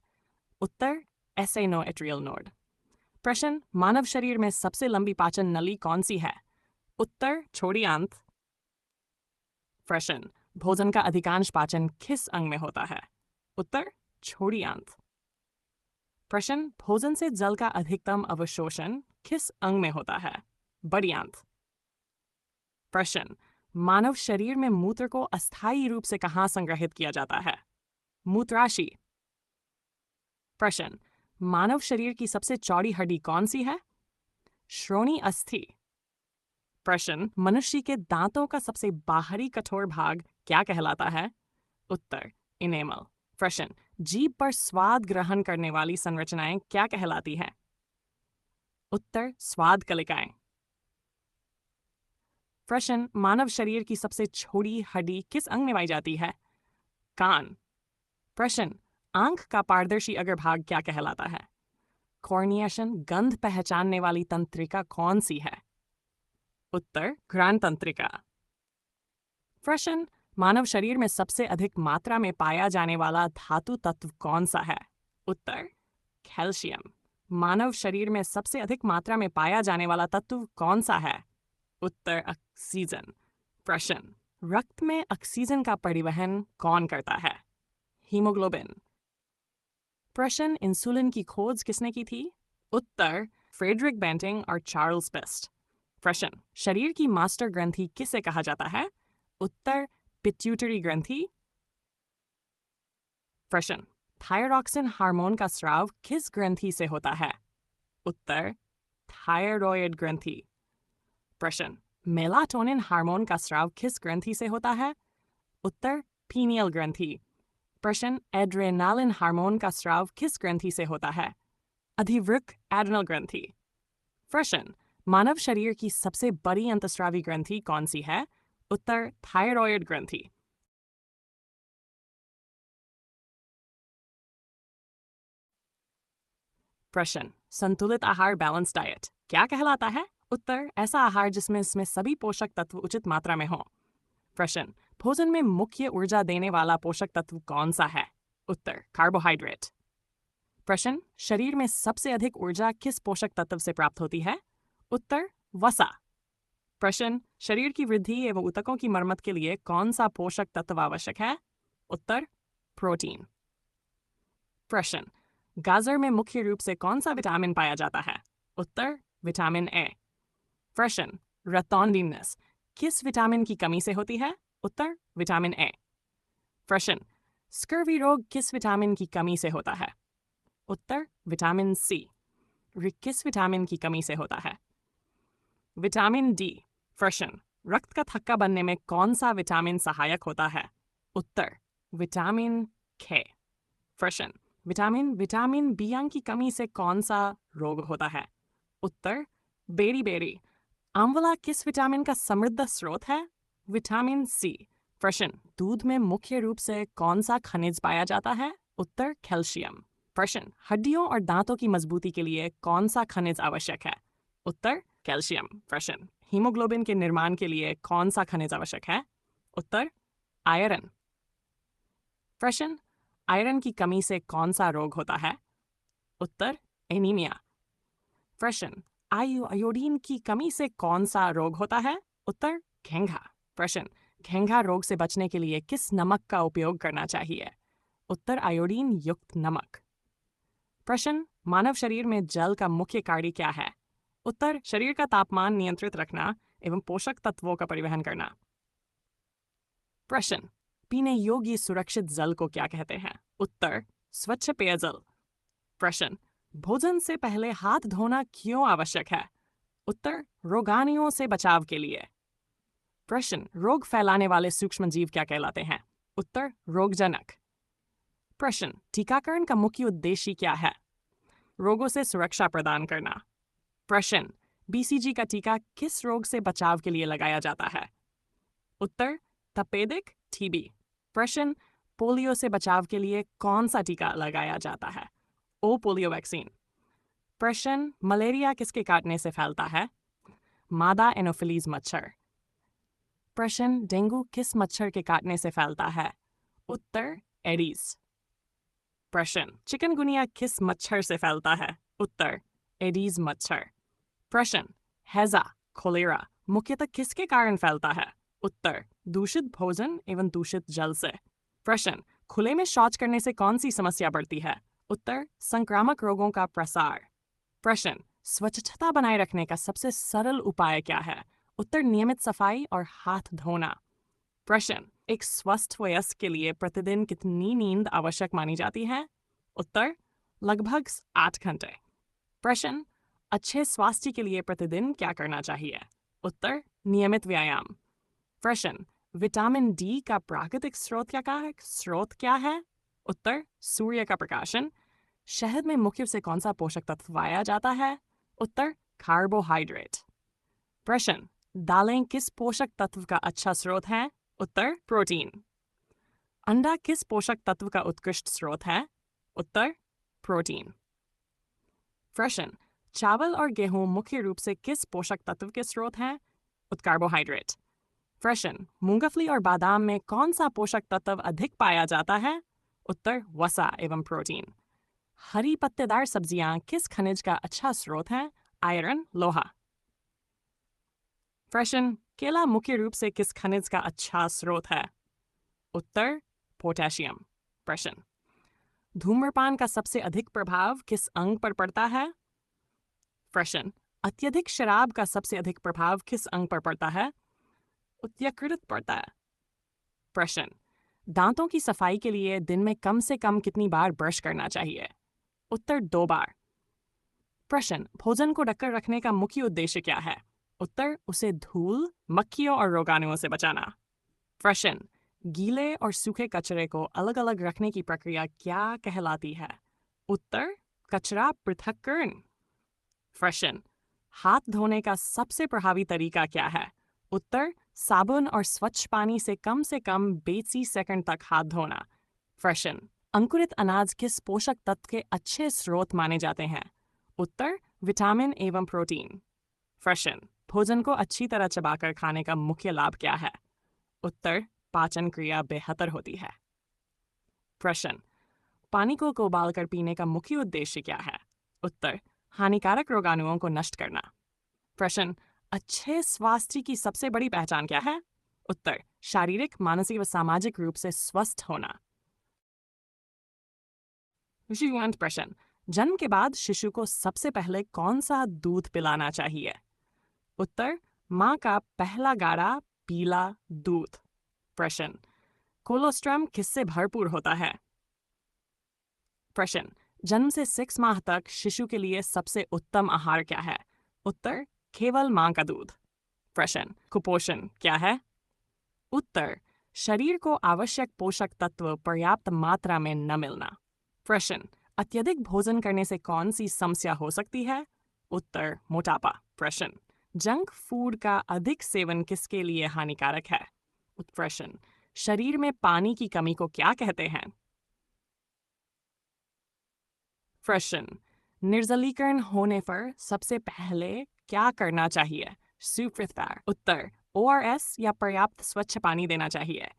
उत्तर SA नो एट्रियल नोड। प्रश्न, मानव शरीर में सबसे लंबी पाचन नली कौन सी है? उत्तर छोटी आंत। प्रश्न, भोजन का अधिकांश पाचन किस अंग में होता है? उत्तर छोटी आंत। प्रश्न, भोजन से जल का अधिकतम अवशोषण किस अंग में होता है? बड़ी आंत। प्रश्न, मानव शरीर में मूत्र को अस्थायी रूप से कहाँ संग्रहित किया जाता है? मूत्राशय। प्रश्न, मानव शरीर की सबसे चौड़ी हड्डी कौन सी है? श्रोणि अस्थि। प्रश्न, मनुष्य के दांतों का सबसे बाहरी कठोर भाग क्या कहलाता है? उत्तर इनेमल। प्रश्न, जीभ पर स्वाद ग्रहण करने वाली संरचनाएं क्या कहलाती हैं? उत्तर स्वाद कलिकाएं। प्रश्न, मानव शरीर की सबसे छोटी हड्डी किस अंग में पाई जाती है? कान। प्रश्न, आंख का पारदर्शी अग्रभाग क्या कहलाता है? कॉर्निएशन। गंध पहचानने वाली तंत्रिका कौन सी है? उत्तर घ्राण तंत्रिका। प्रश्न, मानव शरीर में सबसे अधिक मात्रा में पाया जाने वाला धातु तत्व कौन सा है? उत्तर कैल्शियम। मानव शरीर में सबसे अधिक मात्रा में पाया जाने वाला तत्व कौन सा है? उत्तर ऑक्सीजन। प्रश्न, रक्त में ऑक्सीजन का परिवहन कौन करता है? हीमोग्लोबिन। प्रश्न, इंसुलिन की खोज किसने की थी? उत्तर, फ्रेडरिक बेंटिंग और चार्ल्स बेस्ट। प्रश्न, शरीर की मास्टर ग्रंथि किसे कहा जाता है? उत्तर, पिट्यूटरी ग्रंथि। प्रश्न, थायरॉक्सिन हार्मोन का स्राव किस ग्रंथि से होता है? उत्तर, थायरॉयड ग्रंथि। प्रश्न, मेलाटोनिन हार्मोन का स्राव किस ग्रंथि से होता है? उत्तर, पीनियल ग्रंथि। प्रश्न, एड्रेनालिन हार्मोन का स्राव किस ग्रंथि से होता है? अधिवृक्क एड्रिनल ग्रंथि। प्रश्न, मानव शरीर की सबसे बड़ी अंतस्रावी ग्रंथि कौन सी है? उत्तर, थायरॉयड ग्रंथि। प्रश्न, संतुलित आहार बैलेंस डाइट क्या कहलाता है? उत्तर, ऐसा आहार जिसमें इसमें सभी पोषक तत्व उचित मात्रा में हों। प्रश्न, भोजन में मुख्य ऊर्जा देने वाला पोषक तत्व कौन सा है? उत्तर, कार्बोहाइड्रेट। प्रश्न, शरीर में सबसे अधिक ऊर्जा किस पोषक तत्व से प्राप्त होती है? उत्तर, वसा। प्रश्न, शरीर की वृद्धि एवं ऊतकों की मरम्मत के लिए कौन सा पोषक तत्व आवश्यक है? उत्तर, प्रोटीन। प्रश्न, गाजर में मुख्य रूप से कौन सा विटामिन पाया जाता है? उत्तर, विटामिन ए। प्रश्न, रतौंदीनेस किस विटामिन की कमी से होती है? उत्तर, विटामिन ए। प्रश्न, स्कर्वी रोग किस विटामिन की कमी से होता है? उत्तर, विटामिन सी। किस विटामिन की कमी से होता है? Vitamin D. प्रश्न, रक्त का थक्का बनने में कौन सा विटामिन सहायक होता है? उत्तर, विटामिन के। प्रश्न, विटामिन बी की कमी से कौन सा रोग होता है? उत्तर, बेरी। आंवला किस विटामिन का समृद्ध स्रोत है? Vitamin C. प्रश्न, दूध में मुख्य रूप से कौन सा खनिज पाया जाता है? उत्तर, कैल्शियम। प्रश्न, हड्डियों और दांतों की मजबूती के लिए कौन सा खनिज आवश्यक है? उत्तर, कैल्शियम। प्रश्न, हीमोग्लोबिन के निर्माण के लिए कौन सा खनिज आवश्यक है? उत्तर, आयरन। प्रश्न, आयरन की कमी से कौन सा रोग होता है? उत्तर, एनीमिया। प्रश्न, आयोडीन की कमी से कौन सा रोग होता है? उत्तर, घेंघा। प्रश्न, घेंघा रोग से बचने के लिए किस नमक का उपयोग करना चाहिए? उत्तर, आयोडीन युक्त नमक। प्रश्न, मानव शरीर में जल का मुख्य कार्य क्या है? उत्तर, शरीर का तापमान नियंत्रित रखना एवं पोषक तत्वों का परिवहन करना। प्रश्न, पीने योग्य सुरक्षित जल को क्या कहते हैं? उत्तर, स्वच्छ पेयजल। प्रश्न, भोजन से पहले हाथ धोना क्यों आवश्यक है? उत्तर, रोगाणुओं से बचाव के लिए। प्रश्न, रोग फैलाने वाले सूक्ष्म जीव क्या कहलाते हैं? उत्तर, रोगजनक। प्रश्न, टीकाकरण का मुख्य उद्देश्य क्या है? रोगों से सुरक्षा प्रदान करना। प्रश्न, बीसीजी का टीका किस रोग से बचाव के लिए लगाया जाता है? उत्तर, तपेदिक टीबी। प्रश्न, पोलियो से बचाव के लिए कौन सा टीका लगाया जाता है? ओ पोलियो वैक्सीन। प्रश्न, मलेरिया किसके काटने से फैलता है? मादा एनोफिलीज मच्छर। प्रश्न, डेंगू किस मच्छर के काटने से फैलता है? उत्तर, एडीज। प्रश्न, चिकनगुनिया किस मच्छर से फैलता है? उत्तर, एडीज मच्छर। प्रश्न, हैजा कोलेरा मुख्यतः किसके कारण फैलता है? उत्तर, दूषित भोजन एवं दूषित जल से। प्रश्न, खुले में शौच करने से कौन सी समस्या बढ़ती है? उत्तर, संक्रामक रोगों का प्रसार। प्रश्न, स्वच्छता बनाए रखने का सबसे सरल उपाय क्या है? उत्तर, नियमित सफाई और हाथ धोना। प्रश्न, एक स्वस्थ वयस्क के लिए प्रतिदिन कितनी नींद आवश्यक मानी जाती है? उत्तर, लगभग 8 घंटे। प्रश्न, अच्छे स्वास्थ्य के लिए प्रतिदिन क्या करना चाहिए? उत्तर, नियमित व्यायाम। प्रश्न, विटामिन डी का प्राकृतिक स्रोत क्या है? उत्तर, सूर्य का प्रकाशन। शहद में मुख्य से कौन सा पोषक तत्व पाया जाता है? उत्तर, कार्बोहाइड्रेट। प्रश्न, दालें किस पोषक तत्व का अच्छा स्रोत है? उत्तर, प्रोटीन। अंडा किस पोषक तत्व का उत्कृष्ट स्रोत है? उत्तर, प्रोटीन। प्रश्न, चावल और गेहूं मुख्य रूप से किस पोषक तत्व के स्रोत हैं? कार्बोहाइड्रेट। प्रश्न, मूंगफली और बादाम में कौन सा पोषक तत्व अधिक पाया जाता है? उत्तर, वसा एवं प्रोटीन। हरी पत्तेदार सब्जियां किस खनिज का अच्छा स्रोत हैं? आयरन, लोहा। प्रश्न, केला मुख्य रूप से किस खनिज का अच्छा स्रोत है? उत्तर पोटेशियम। प्रश्न, धूम्रपान का सबसे अधिक प्रभाव किस अंग पर पड़ता है? प्रश्न, अत्यधिक शराब का सबसे अधिक प्रभाव किस अंग पर पड़ता है? उत्तरीकृत पड़ता है। प्रश्न, दांतों की सफाई के लिए दिन में कम से कम कितनी बार ब्रश करना चाहिए? उत्तर 2 बार। प्रश्न, भोजन को ढककर रखने का मुख्य उद्देश्य क्या है? उत्तर, उसे धूल, मक्खियों और रोगाणुओं से बचाना। प्रश्न, गीले और सूखे कचरे को अलग अलग रखने की प्रक्रिया क्या कहलाती है? उत्तर, कचरा पृथक्करण। प्रश्न, हाथ धोने का सबसे प्रभावी तरीका क्या है? उत्तर, साबुन और स्वच्छ पानी से कम 82 सेकंड तक हाथ धोना। प्रश्न, अंकुरित अनाज किस पोषक तत्व के अच्छे स्रोत माने जाते हैं? उत्तर, विटामिन एवं प्रोटीन। प्रश्न, भोजन को अच्छी तरह चबाकर खाने का मुख्य लाभ क्या है? उत्तर, पाचन क्रिया बेहतर होती है। प्रश्न, पानी को उबालकर पीने का मुख्य उद्देश्य क्या है? उत्तर, हानिकारक रोगाणुओं को नष्ट करना। प्रश्न, अच्छे स्वास्थ्य की सबसे बड़ी पहचान क्या है? उत्तर, शारीरिक, मानसिक व सामाजिक रूप से स्वस्थ होना। जीवंत प्रश्न, जन्म के बाद शिशु को सबसे पहले कौन सा दूध पिलाना चाहिए? उत्तर, माँ का पहला गाढ़ा पीला दूध। प्रश्न, कोलोस्ट्रम किससे भरपूर होता है? प्रश्न, जन्म से 6 माह तक शिशु के लिए सबसे उत्तम आहार क्या है? उत्तर, केवल माँ का दूध। प्रश्न, कुपोषण क्या है? उत्तर, शरीर को आवश्यक पोषक तत्व पर्याप्त मात्रा में न मिलना। प्रश्न, अत्यधिक भोजन करने से कौन सी समस्या हो सकती है? उत्तर, मोटापा। प्रश्न, जंक फूड का अधिक सेवन किसके लिए हानिकारक है? प्रश्न, शरीर में पानी की कमी को क्या कहते हैं? प्रश्न, निर्जलीकरण होने पर सबसे पहले क्या करना चाहिए? सुप्रभात। उत्तर, ORS या पर्याप्त स्वच्छ पानी देना चाहिए।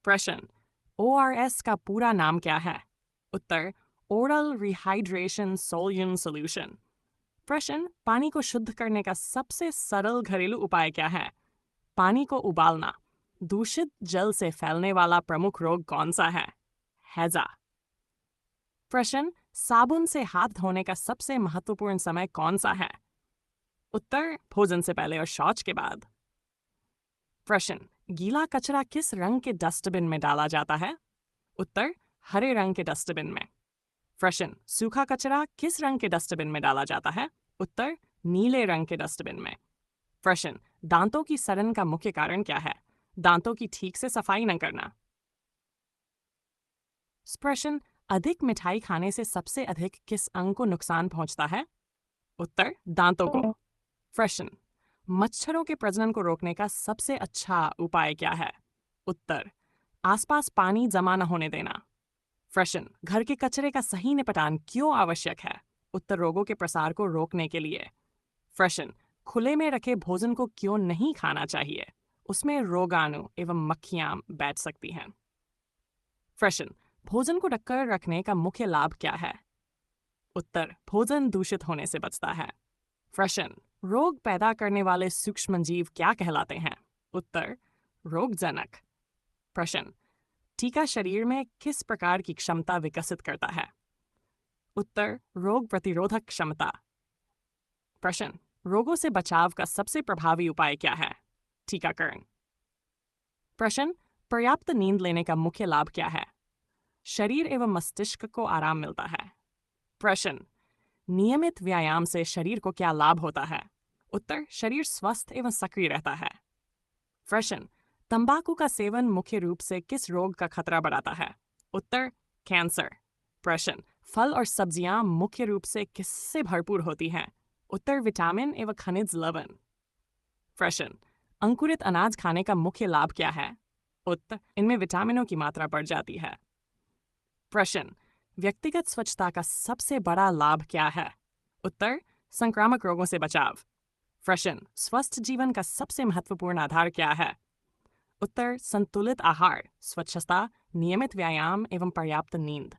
प्रश्न, ORS का पूरा नाम क्या है? उत्तर, ओरल रिहाइड्रेशन सोल्यूशन सॉल्यूशन। प्रश्न, पानी को शुद्ध करने का सबसे सरल घरेलू उपाय क्या है? पानी को उबालना। दूषित जल से फैलने वाला प्रमुख रोग कौन सा है? हैजा। प्रश्न, साबुन से हाथ धोने का सबसे महत्वपूर्ण समय कौन सा है? उत्तर, भोजन से पहले और शौच के बाद। प्रश्न, गीला कचरा किस रंग के डस्टबिन में डाला जाता है? उत्तर, हरे रंग के डस्टबिन में। प्रश्न, सूखा कचरा किस रंग के डस्टबिन में डाला जाता है? उत्तर, नीले रंग के डस्टबिन में। प्रश्न, दांतों की सड़न का मुख्य कारण क्या है? दांतों की ठीक से सफाई न करना। प्रश्न, अधिक मिठाई खाने से सबसे अधिक किस अंग को नुकसान पहुंचता है? उत्तर, दांतों को। प्रश्न, मच्छरों के प्रजनन को रोकने का सबसे अच्छा उपाय क्या है? उत्तर, आसपास पानी जमा न होने देना। प्रश्न, घर के कचरे का सही निपटान क्यों आवश्यक है? उत्तर, रोगों के प्रसार को रोकने के लिए। प्रश्न, खुले में रखे भोजन को क्यों नहीं खाना चाहिए? उसमें रोगाणु एवं मक्खियां बैठ सकती हैं। प्रश्न, भोजन को ढककर रखने का मुख्य लाभ क्या है? उत्तर, भोजन दूषित होने से बचता है। प्रश्न, रोग पैदा करने वाले सूक्ष्मजीव क्या कहलाते हैं? उत्तर, रोगजनक। प्रश्न, टीका शरीर में किस प्रकार की क्षमता विकसित करता है? उत्तर, रोग प्रतिरोधक क्षमता। प्रश्न, रोगों से बचाव का सबसे प्रभावी उपाय क्या है? टीकाकरण। प्रश्न, पर्याप्त नींद लेने का मुख्य लाभ क्या है? शरीर एवं मस्तिष्क को आराम मिलता है। प्रश्न, नियमित व्यायाम से शरीर को क्या लाभ होता है? उत्तर, शरीर स्वस्थ एवं सक्रिय रहता है। प्रश्न, तंबाकू का सेवन मुख्य रूप से किस रोग का खतरा बढ़ाता है? उत्तर, कैंसर। प्रश्न, फल और सब्जियां मुख्य रूप से किससे भरपूर होती हैं? उत्तर, विटामिन एवं खनिज लवण। प्रश्न, अंकुरित अनाज खाने का मुख्य लाभ क्या है? उत्तर, इनमें विटामिनों की मात्रा बढ़ जाती है। प्रश्न, व्यक्तिगत स्वच्छता का सबसे बड़ा लाभ क्या है? उत्तर, संक्रामक रोगों से बचाव। प्रश्न, स्वस्थ जीवन का सबसे महत्वपूर्ण आधार क्या है? उत्तर, संतुलित आहार, स्वच्छता, नियमित व्यायाम एवं पर्याप्त नींद।